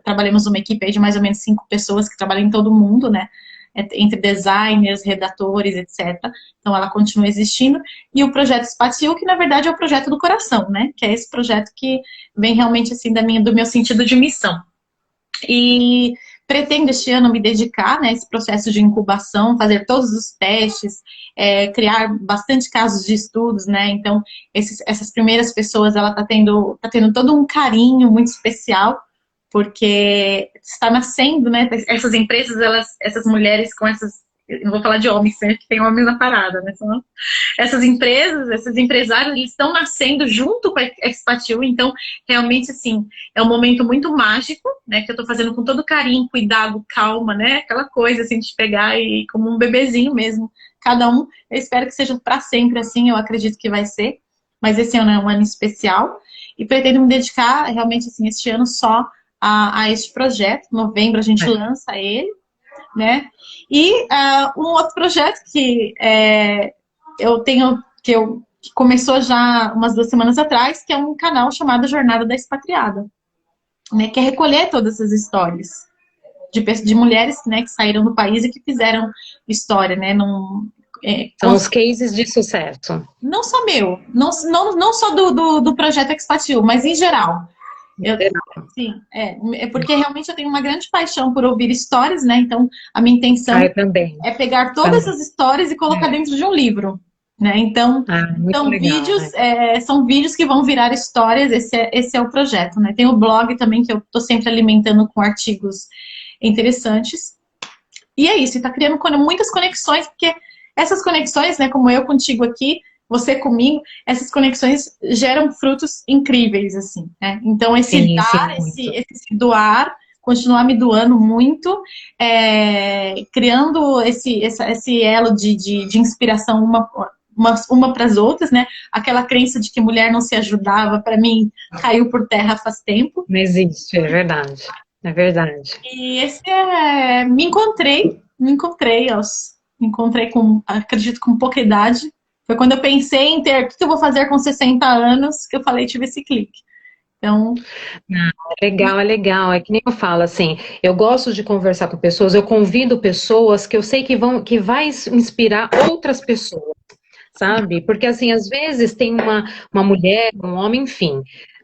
Trabalhamos numa equipe aí de mais ou menos 5 pessoas que trabalham em todo o mundo, né? Entre designers, redatores, etc. Então, ela continua existindo. E o projeto Spatil, que na verdade é o projeto do coração, né? Que é esse projeto que vem realmente assim do meu sentido de missão. E pretendo este ano me dedicar, né, a esse processo de incubação, fazer todos os testes, criar bastante casos de estudos, né? Então, essas primeiras pessoas, ela tá tendo todo um carinho muito especial, porque está nascendo, né? Essas empresas, essas mulheres com essas, eu não vou falar de homens, né, que tem homens na parada, né? Essas empresas, esses empresários, eles estão nascendo junto com a Expatil, então, realmente, assim, é um momento muito mágico, né, que eu tô fazendo com todo carinho, cuidado, calma, né, aquela coisa, assim, de pegar e como um bebezinho mesmo, cada um, eu espero que seja para sempre assim, eu acredito que vai ser, mas esse ano é um ano especial, e pretendo me dedicar, realmente, assim, este ano só a este projeto. Em novembro a gente lança ele, né? E um outro projeto que eu tenho, que começou já umas 2 semanas atrás, que é um canal chamado Jornada da Expatriada, né? Que é recolher todas essas histórias de mulheres, né, que saíram do país e que fizeram história, né? São os cases de sucesso. Não só meu, não só do projeto Expatil, mas em geral. Sim, porque realmente eu tenho uma grande paixão por ouvir histórias, né? Então, a minha intenção é pegar todas essas histórias e colocar dentro de um livro, né? Então, são vídeos, são vídeos que vão virar histórias, esse é o projeto, né? Tem o blog também, que eu tô sempre alimentando com artigos interessantes. E é isso, e tá criando muitas conexões, porque essas conexões, né, como eu contigo aqui, você comigo, essas conexões geram frutos incríveis, assim, né? Então, esse doar, continuar me doando muito, criando esse elo de inspiração uma para as outras, né? Aquela crença de que mulher não se ajudava, para mim, caiu por terra faz tempo. Não existe, é verdade. É verdade. E me encontrei acredito, com pouca idade. Foi quando eu pensei em o que eu vou fazer com 60 anos, que eu falei, tive esse clique. Então... É legal. É que nem eu falo, assim, eu gosto de conversar com pessoas, eu convido pessoas que eu sei que vai inspirar outras pessoas, sabe? Porque, assim, às vezes tem uma mulher, um homem, enfim,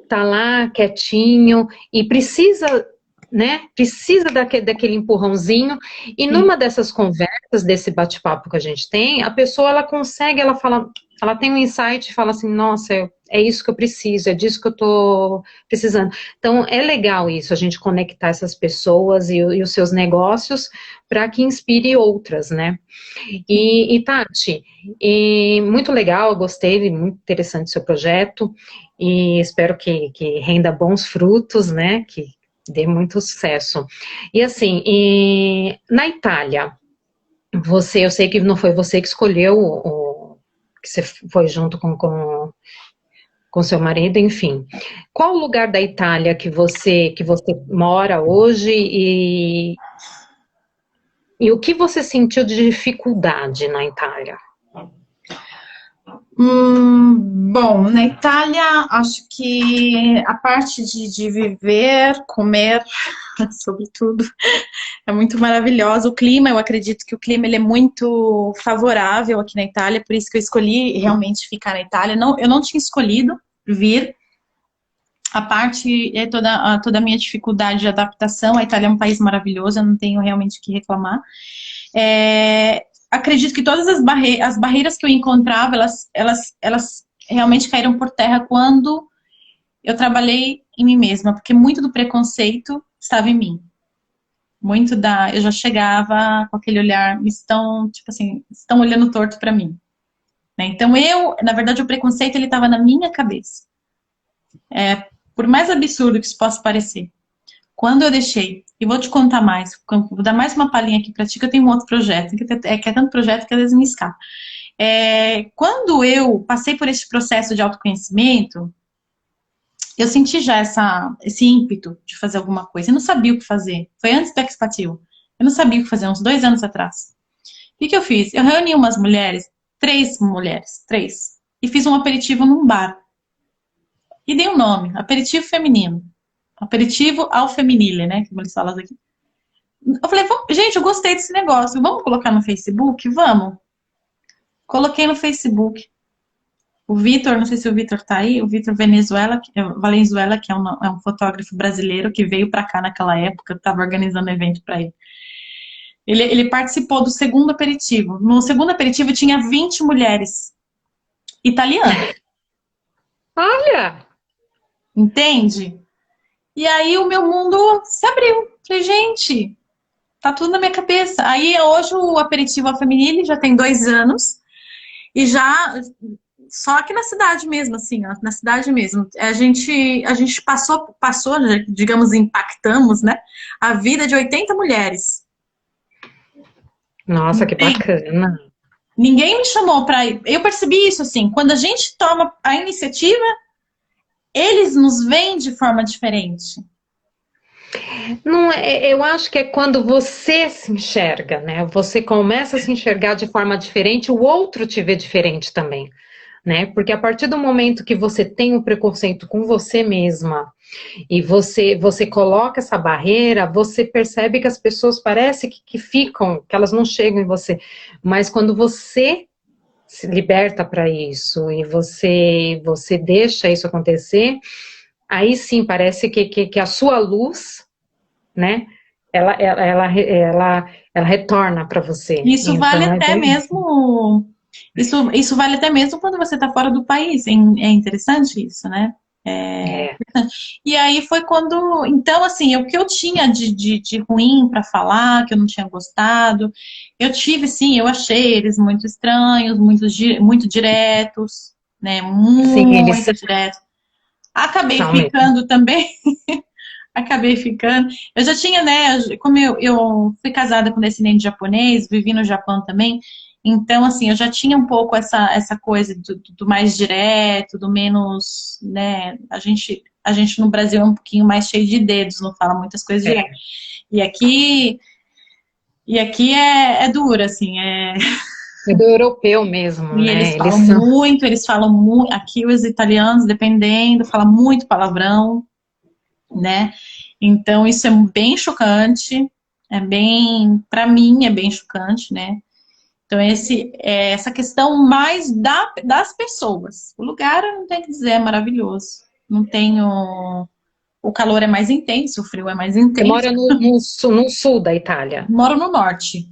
tá lá quietinho e precisa, né? Precisa daquele empurrãozinho. E numa dessas conversas, desse bate-papo que a gente tem, a pessoa, ela consegue, ela fala, ela tem um insight e fala assim, nossa, é isso que eu preciso, é disso que eu tô precisando. Então, é legal isso, a gente conectar essas pessoas e os seus negócios para que inspire outras, né? E Tati, muito legal, eu gostei, muito interessante o seu projeto e espero que renda bons frutos, né? Que dê muito sucesso. E assim, na Itália, eu sei que não foi você que escolheu, que você foi junto com seu marido, enfim. Qual o lugar da Itália que você mora hoje e o que você sentiu de dificuldade na Itália? Bom, na Itália, acho que a parte de viver, comer, sobretudo, é muito maravilhosa. O clima, eu acredito que o clima ele é muito favorável aqui na Itália, por isso que eu escolhi realmente ficar na Itália. Não, eu não tinha escolhido vir. A parte é toda a minha dificuldade de adaptação. A Itália é um país maravilhoso, eu não tenho realmente o que reclamar. Acredito que todas as barreiras que eu encontrava, elas realmente caíram por terra quando eu trabalhei em mim mesma, porque muito do preconceito estava em mim. Eu já chegava com aquele olhar, tipo assim, estão olhando torto para mim. Né? Então na verdade, o preconceito ele estava na minha cabeça. Por mais absurdo que isso possa parecer. Quando eu deixei, e vou te contar mais, vou dar mais uma palhinha aqui pra ti, que eu tenho um outro projeto, que é tanto projeto que às vezes me escapa. Quando eu passei por esse processo de autoconhecimento, eu senti já esse ímpeto de fazer alguma coisa. Eu não sabia o que fazer. Foi antes do Expatil. Eu não sabia o que fazer, uns 2 anos atrás. O que eu fiz? Eu reuni umas mulheres, 3 mulheres, 3, e fiz um aperitivo num bar. E dei um nome, aperitivo feminino. Aperitivo ao feminile, né? Como eles falam aqui. Eu falei, gente, eu gostei desse negócio. Vamos colocar no Facebook? Vamos. Coloquei no Facebook. O Vitor, não sei se o Vitor tá aí, o Vitor Valenzuela, que é um fotógrafo brasileiro que veio para cá naquela época, eu estava organizando evento para ele. Ele participou do segundo aperitivo. No segundo aperitivo tinha 20 mulheres italianas. Olha! Entende? E aí o meu mundo se abriu. Falei, gente, tá tudo na minha cabeça. Aí hoje o aperitivo feminino já tem 2 anos e já só aqui na cidade mesmo, assim, ó, na cidade mesmo. A gente passou, né, digamos, impactamos, né, a vida de 80 mulheres. Nossa, que bacana. Ninguém me chamou para ir. Eu percebi isso assim, quando a gente toma a iniciativa, eles nos veem de forma diferente. Não, eu acho que é quando você se enxerga, né? Você começa a se enxergar de forma diferente, o outro te vê diferente também, né? Porque a partir do momento que você tem o preconceito com você mesma e você coloca essa barreira, você percebe que as pessoas parecem que ficam, que elas não chegam em você. Mas quando você se liberta para isso e você deixa isso acontecer, aí sim parece que a sua luz, né, ela retorna para você. Isso então, vale até mesmo. Isso vale até mesmo quando você está fora do país. É interessante isso, né? E aí foi quando. Então, assim, o que eu tinha de ruim para falar, que eu não tinha gostado, eu tive, sim, eu achei eles muito estranhos, muito diretos, né? sim, eles Muito diretos. Acabei ficando também. Acabei ficando. Eu já tinha, né? Como eu fui casada com descendente japonês, vivi no Japão também. Então, assim, eu já tinha um pouco essa coisa do mais direto, do menos, né? A gente no Brasil é um pouquinho mais cheio de dedos, não fala muitas coisas direto. E aqui é duro, assim, É do europeu mesmo, e né? eles falam muito. Aqui os italianos, dependendo, falam muito palavrão, né? Então isso é bem chocante, para mim é bem chocante, né? Então essa questão mais das pessoas. O lugar, eu não tenho que dizer, é maravilhoso. Não tenho, o calor é mais intenso, o frio é mais intenso. Você mora no sul da Itália? Moro no norte.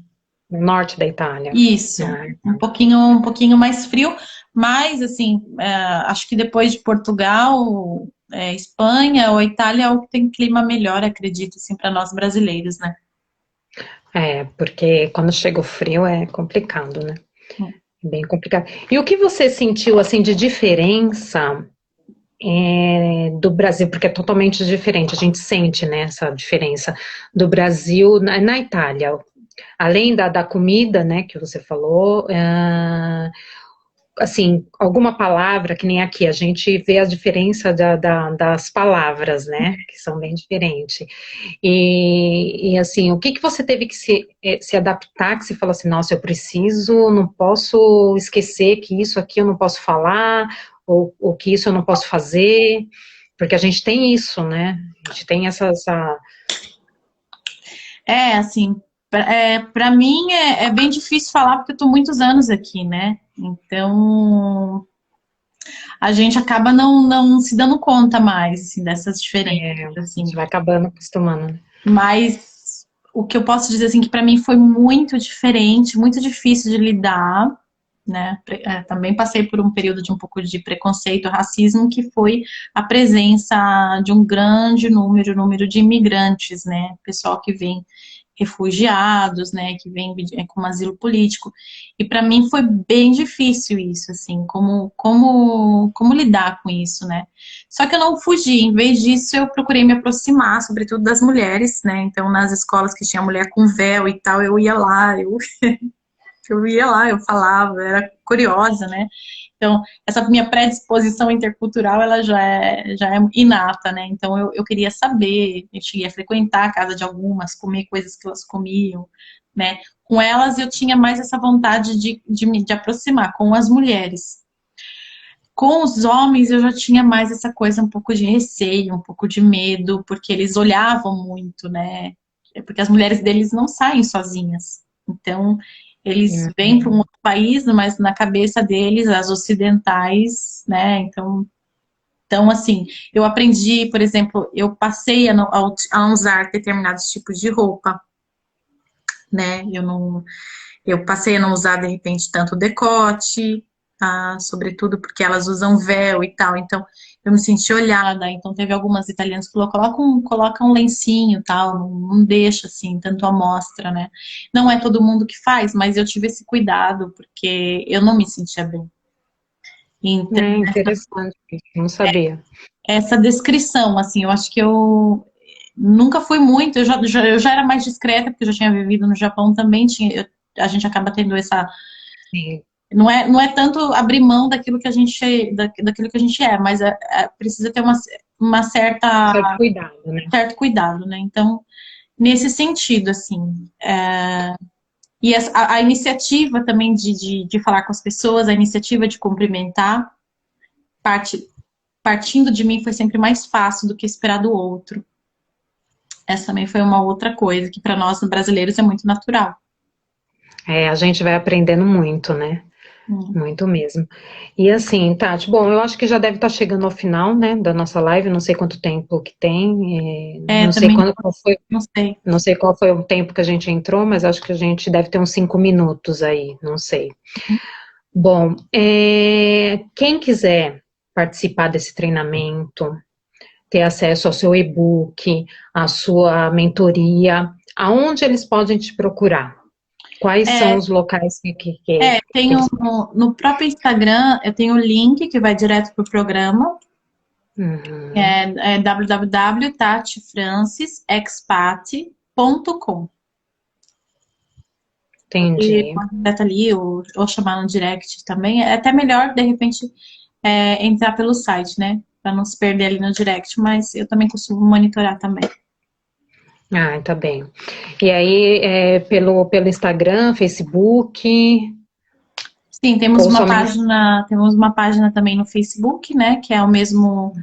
No norte da Itália. Isso, um pouquinho mais frio, mas assim, acho que depois de Portugal, Espanha ou Itália é o que tem clima melhor, acredito, assim, para nós brasileiros, né? Porque quando chega o frio é complicado, né? É bem complicado. E o que você sentiu, assim, de diferença do Brasil, porque é totalmente diferente, a gente sente, né, essa diferença do Brasil na Itália, além da comida, né, que você falou, assim, alguma palavra, que nem aqui, a gente vê a diferença das palavras, né, que são bem diferentes. E assim, o que que você teve que se adaptar, que você falou assim, nossa, eu preciso, não posso esquecer que isso aqui eu não posso falar, ou que isso eu não posso fazer, porque a gente tem isso, né, a gente tem essa... Assim, para mim é bem difícil falar porque eu tô muitos anos aqui, né? Então, a gente acaba não se dando conta mais, assim, dessas diferenças, a assim. gente vai acabando acostumando, né? Mas o que eu posso dizer, assim, que para mim foi muito diferente, muito difícil de lidar, né? Também passei por um período de um pouco de preconceito, racismo, que foi a presença de um grande número de imigrantes, né? Pessoal que vem refugiados, né, que vem com asilo político. E para mim foi bem difícil isso, assim, como lidar com isso, né? Só que eu não fugi, em vez disso eu procurei me aproximar, sobretudo das mulheres, né? Então nas escolas que tinha mulher com véu e tal, eu ia lá, eu falava, eu era curiosa, né? Então, essa minha predisposição intercultural, ela já é inata, né? Então, eu queria saber, eu cheguei a frequentar a casa de algumas, comer coisas que elas comiam, né? Com elas, eu tinha mais essa vontade de me aproximar, com as mulheres. Com os homens, eu já tinha mais essa coisa, um pouco de receio, um pouco de medo, porque eles olhavam muito, né? Porque as mulheres deles não saem sozinhas. Então, eles vêm para um outro país, mas na cabeça deles, as ocidentais, né? Então, assim, eu aprendi, por exemplo, eu passei a usar determinados tipos de roupa, né? Eu passei a não usar, de repente, tanto decote, tá? Sobretudo porque elas usam véu e tal. Então, eu me senti olhada. Então, teve algumas italianas que falaram, coloca um lencinho, tal. Não deixa, assim, tanto a mostra, né? Não é todo mundo que faz, mas eu tive esse cuidado, porque eu não me sentia bem. Então, É interessante, não sabia. essa descrição, assim, eu acho que eu nunca fui muito, eu já era mais discreta, porque eu já tinha vivido no Japão também, a gente acaba tendo essa. Sim. Não é tanto abrir mão daquilo que a gente, daquilo que a gente é, mas precisa ter uma Certo cuidado, né? certo cuidado, né? Então, nesse sentido, assim. E a iniciativa também de falar com as pessoas, a iniciativa de cumprimentar, partindo de mim foi sempre mais fácil do que esperar do outro. Essa também foi uma outra coisa que para nós brasileiros é muito natural. A gente vai aprendendo muito, né? Muito mesmo. E assim, Tati, bom, eu acho que já deve estar chegando ao final, né, da nossa live, não sei quanto tempo que tem, não sei Também qual foi, não sei. não sei qual foi o tempo que a gente entrou, mas acho que a gente deve ter uns 5 minutos aí, não sei. Bom, quem quiser participar desse treinamento, ter acesso ao seu e-book, à sua mentoria, aonde eles podem te procurar? Quais são os locais que Tenho eles... no próprio Instagram, eu tenho o link que vai direto para o programa, que Uhum, é www.tatifrancisexpat.com. E entendi. pode direto ali, ou chamar no direct também. É até melhor, de repente, entrar pelo site, né? Para não se perder ali no direct, mas eu também costumo monitorar também. Ah, tá bem. E aí, pelo Instagram, Facebook, Sim, ou somente... temos uma página também no Facebook, né? Que é o mesmo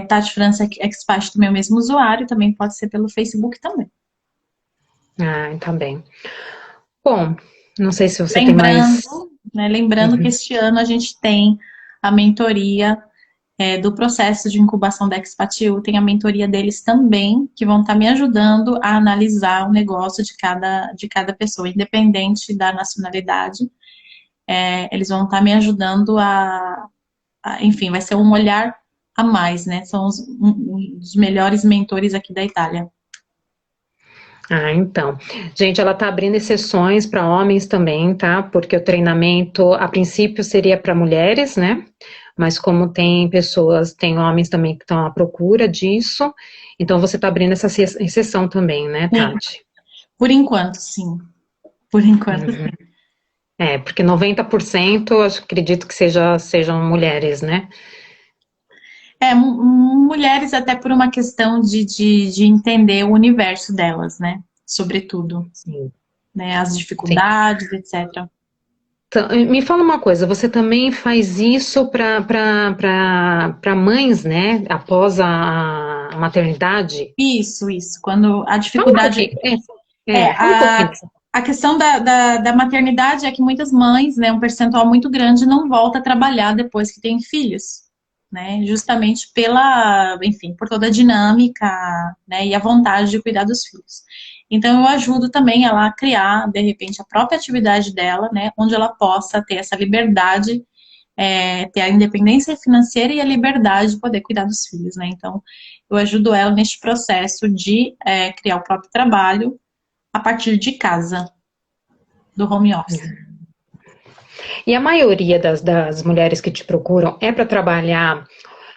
Tati França Expat, também é o mesmo usuário, também pode ser pelo Facebook também. Ah, tá bem. Bom, não sei se você tem Lembrando, mais... lembrando que Uhum. este ano a gente tem a mentoria do processo de incubação da Expatiu, tem a mentoria deles também, que vão estar me ajudando a analisar o negócio de cada pessoa, independente da nacionalidade. Eles vão estar me ajudando enfim, vai ser um olhar a mais, né? São um dos melhores mentores aqui da Itália. Ah, então. Gente, ela tá abrindo exceções para homens também, tá? Porque o treinamento, a princípio, seria para mulheres, né? Mas como tem pessoas, tem homens também que estão à procura disso, então você tá abrindo essa exceção também, né, Sim, Tati? por enquanto, sim. Por enquanto, Uhum. sim. Porque 90% eu acredito que sejam mulheres, né? Mulheres até por uma questão de entender o universo delas, né? Sobretudo, Sim, né? As sim. dificuldades, etc. Então, me fala uma coisa, você também faz isso para mães, né? Após a maternidade? Isso. Quando a Fala um dificuldade pouquinho. é Fala um pouquinho dessa. a questão da maternidade é que muitas mães, né, um percentual muito grande, não volta a trabalhar depois que tem filhos, né? Justamente enfim, por toda a dinâmica, né, e a vontade de cuidar dos filhos. Então, eu ajudo também ela a criar, de repente, a própria atividade dela, né, onde ela possa ter essa liberdade, ter a independência financeira e a liberdade de poder cuidar dos filhos, né? Então, eu ajudo ela neste processo de criar o próprio trabalho a partir de casa, do home office. E a maioria das mulheres que te procuram é para trabalhar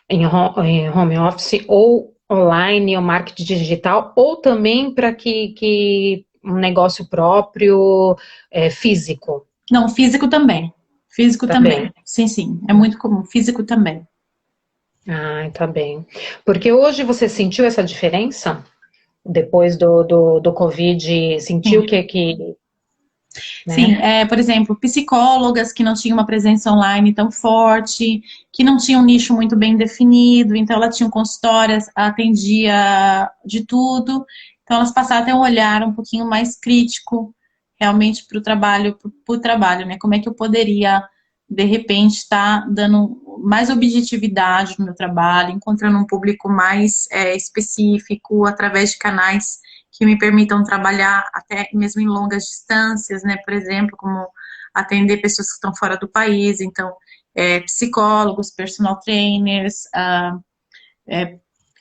em home office ou online ou marketing digital, ou também para que um negócio próprio físico Não, físico também. Físico também. também. Sim. É muito comum. Físico também. Ah, tá bem. Porque hoje você sentiu essa diferença? Depois do Covid, sentiu Sim. Sim, né? por exemplo, psicólogas que não tinham uma presença online tão forte, que não tinham um nicho muito bem definido, então ela tinha um consultório, atendia de tudo, então elas passaram a ter um olhar um pouquinho mais crítico realmente para o trabalho, né? Como é que eu poderia, de repente, estar dando mais objetividade no meu trabalho, encontrando um público mais específico através de canais que me permitam trabalhar até mesmo em longas distâncias, né? Por exemplo, como atender pessoas que estão fora do país, então, psicólogos, personal trainers,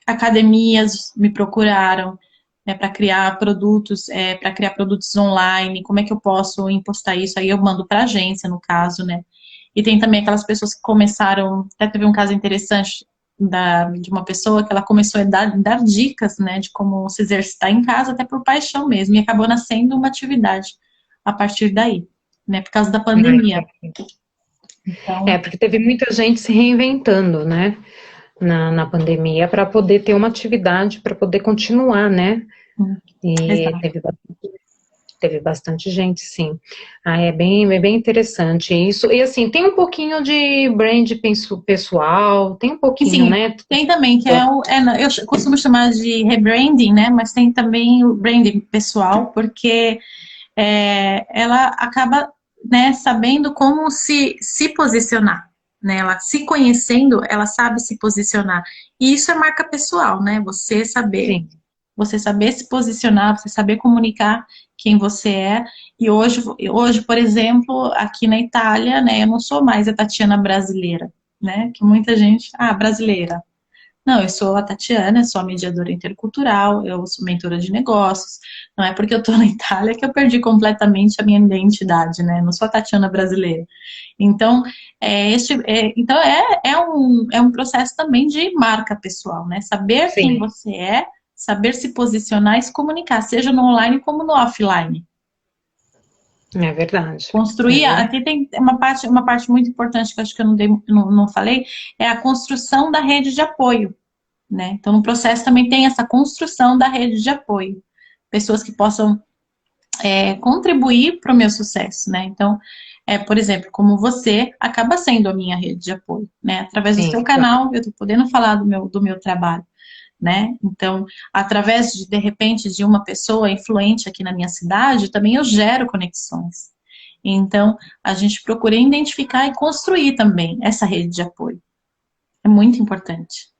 academias me procuraram, né, para criar produtos online, como é que eu posso impostar isso? Aí eu mando para a agência, no caso, né? E tem também aquelas pessoas que começaram, até teve um caso interessante de uma pessoa que ela começou a dar dicas, né, de como se exercitar em casa, até por paixão mesmo, e acabou nascendo uma atividade a partir daí, né, por causa da pandemia. Então, Porque teve muita gente se reinventando, né? Na pandemia para poder ter uma atividade, para poder continuar, né? E exato. teve bastante gente, sim. É bem interessante isso. E assim, tem um pouquinho de brand pessoal, tem um E pouquinho, sim, né? tem também, que eu costumo chamar de rebranding, né, mas tem também o branding pessoal, porque ela acaba, né, sabendo como se posicionar, né? Ela se conhecendo, ela sabe se posicionar. E isso é marca pessoal, né? Sim, Você saber se posicionar, você saber comunicar quem você é. E hoje, por exemplo, aqui na Itália, né, eu não sou mais a Tatiana brasileira, né? Que muita gente, brasileira. Não, eu sou a Tatiana, sou a mediadora intercultural, eu sou mentora de negócios. Não é porque eu estou na Itália que eu perdi completamente a minha identidade, né? Não sou a Tatiana brasileira. Então, é um processo também de marca pessoal, né? Saber quem sim, você é, saber se posicionar e se comunicar, seja no online como no offline. é verdade. Construir, aqui tem uma parte muito importante que eu acho que eu não falei, é a construção da rede de apoio, né? Então, no processo também tem essa construção da rede de apoio. Pessoas que possam contribuir para o meu sucesso, né? Então, por exemplo, como você acaba sendo a minha rede de apoio, né? Através do Sim, seu claro. canal, eu estou podendo falar do meu trabalho, né? Então, através de repente, de uma pessoa influente aqui na minha cidade, também eu gero conexões. Então, a gente procura identificar e construir também essa rede de apoio. É muito importante.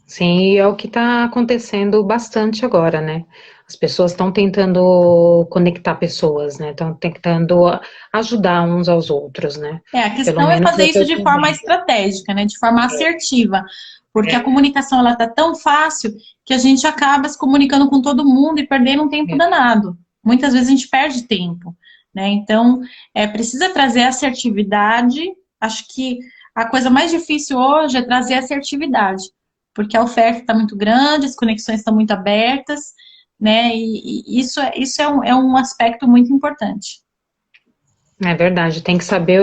Sim, e é o que está acontecendo bastante agora, né? As pessoas estão tentando conectar pessoas, né? Estão tentando ajudar uns aos outros, né? A Pelo questão é menos fazer é o que isso eu de tô forma vendo. estratégica, né? De forma assertiva, porque a comunicação ela tá tão fácil que a gente acaba se comunicando com todo mundo e perdendo um tempo danado. Muitas vezes a gente perde tempo, né? Então, precisa trazer assertividade. Acho que a coisa mais difícil hoje é trazer assertividade, porque a oferta está muito grande, as conexões estão muito abertas, né? E isso é um aspecto muito importante. É verdade, tem que saber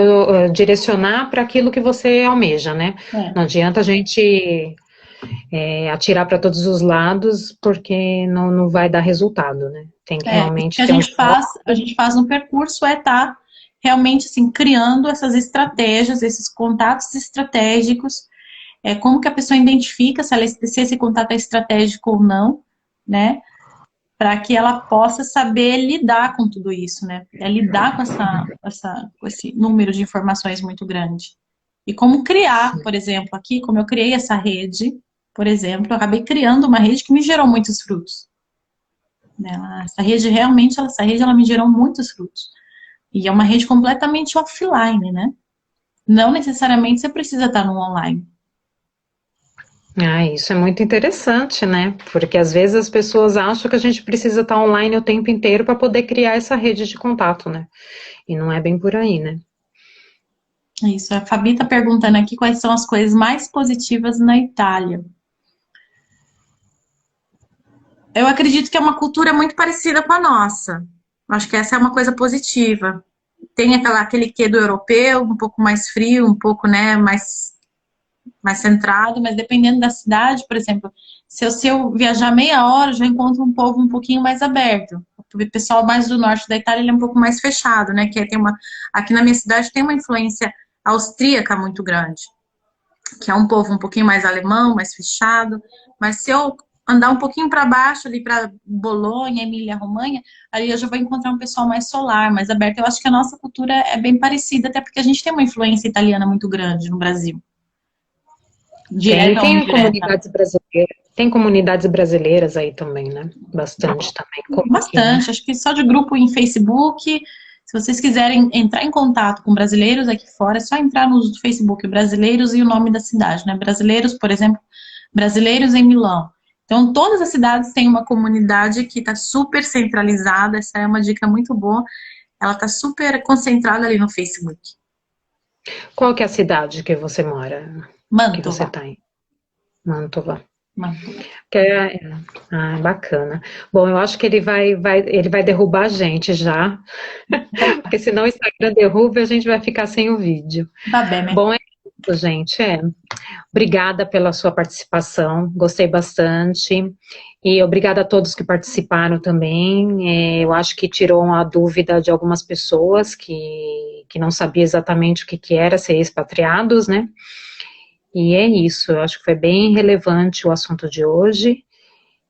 direcionar para aquilo que você almeja, né? É. Não adianta a gente atirar para todos os lados, porque não vai dar resultado, né? Tem que O que realmente a ter um gente faz, foco. a gente faz no percurso é estar realmente assim, criando essas estratégias, esses contatos estratégicos, como que a pessoa identifica se esse contato é estratégico ou não, né? Para que ela possa saber lidar com tudo isso, né? Lidar com esse número de informações muito grande. E como criar, por exemplo, aqui, como eu criei essa rede, por exemplo, eu acabei criando uma rede que me gerou muitos frutos. Né? Essa rede realmente, essa rede ela me gerou muitos frutos. E é uma rede completamente offline, né? Não necessariamente você precisa estar no online. Ah, isso é muito interessante, né? Porque às vezes as pessoas acham que a gente precisa estar online o tempo inteiro para poder criar essa rede de contato, né? E não é bem por aí, né? Isso, a Fabi está perguntando aqui quais são as coisas mais positivas na Itália. Eu acredito que é uma cultura muito parecida com a nossa. Acho que essa é uma coisa positiva. Tem aquele quê do europeu, um pouco mais frio, um pouco, né, mais centrado, mas dependendo da cidade, por exemplo, se eu viajar meia hora, eu já encontro um povo um pouquinho mais aberto. O pessoal mais do norte da Itália, ele é um pouco mais fechado, né? Aqui na minha cidade tem uma influência austríaca muito grande, que é um povo um pouquinho mais alemão, mais fechado, mas se eu andar um pouquinho para baixo, ali para Bolonha, Emília-Romanha, aí eu já vou encontrar um pessoal mais solar, mais aberto. Eu acho que a nossa cultura é bem parecida, até porque a gente tem uma influência italiana muito grande no Brasil. Direta ou Tem indireta? comunidades brasileiras, tem comunidades brasileiras aí também, né? Bastante também, como aqui, né? Bastante. Acho que só de grupo em Facebook. Se vocês quiserem entrar em contato com brasileiros aqui fora, é só entrar no Facebook Brasileiros e o nome da cidade, né? Brasileiros, por exemplo, Brasileiros em Milão. Então, todas as cidades têm uma comunidade que está super centralizada. Essa é uma dica muito boa. Ela está super concentrada ali no Facebook. Qual que é a cidade que você mora? Que você Mantova. está em? Mantova. Mantova. Bacana. Bom, eu acho que ele vai derrubar a gente já, porque senão o Instagram derruba e a gente vai ficar sem o vídeo. Va bene. Bom, é isso, gente. Obrigada pela sua participação, gostei bastante. E obrigada a todos que participaram também. Eu acho que tirou a dúvida de algumas pessoas que não sabiam exatamente o que era ser expatriados, né? E é isso, eu acho que foi bem relevante o assunto de hoje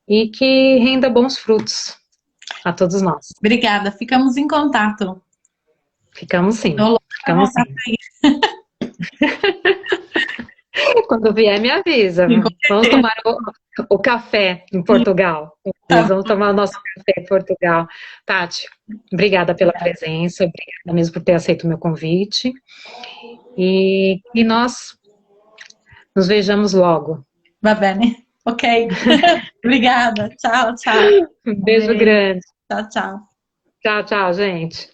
e que renda bons frutos a todos nós. Obrigada. Ficamos em contato. Ficamos sim, Tô louca pra ficamos voltar sim. pra aí. Quando vier, me avisa. Com Vamos certeza. tomar o café em Portugal. Tá Vamos tomar o nosso café em Portugal. Tati, obrigada pela presença, obrigada mesmo por ter aceito o meu convite. E nós nos vejamos logo. Va bene. Ok. Obrigada. Tchau, tchau. Um Um beijo beijo. grande. Tchau, tchau. Tchau, tchau, gente.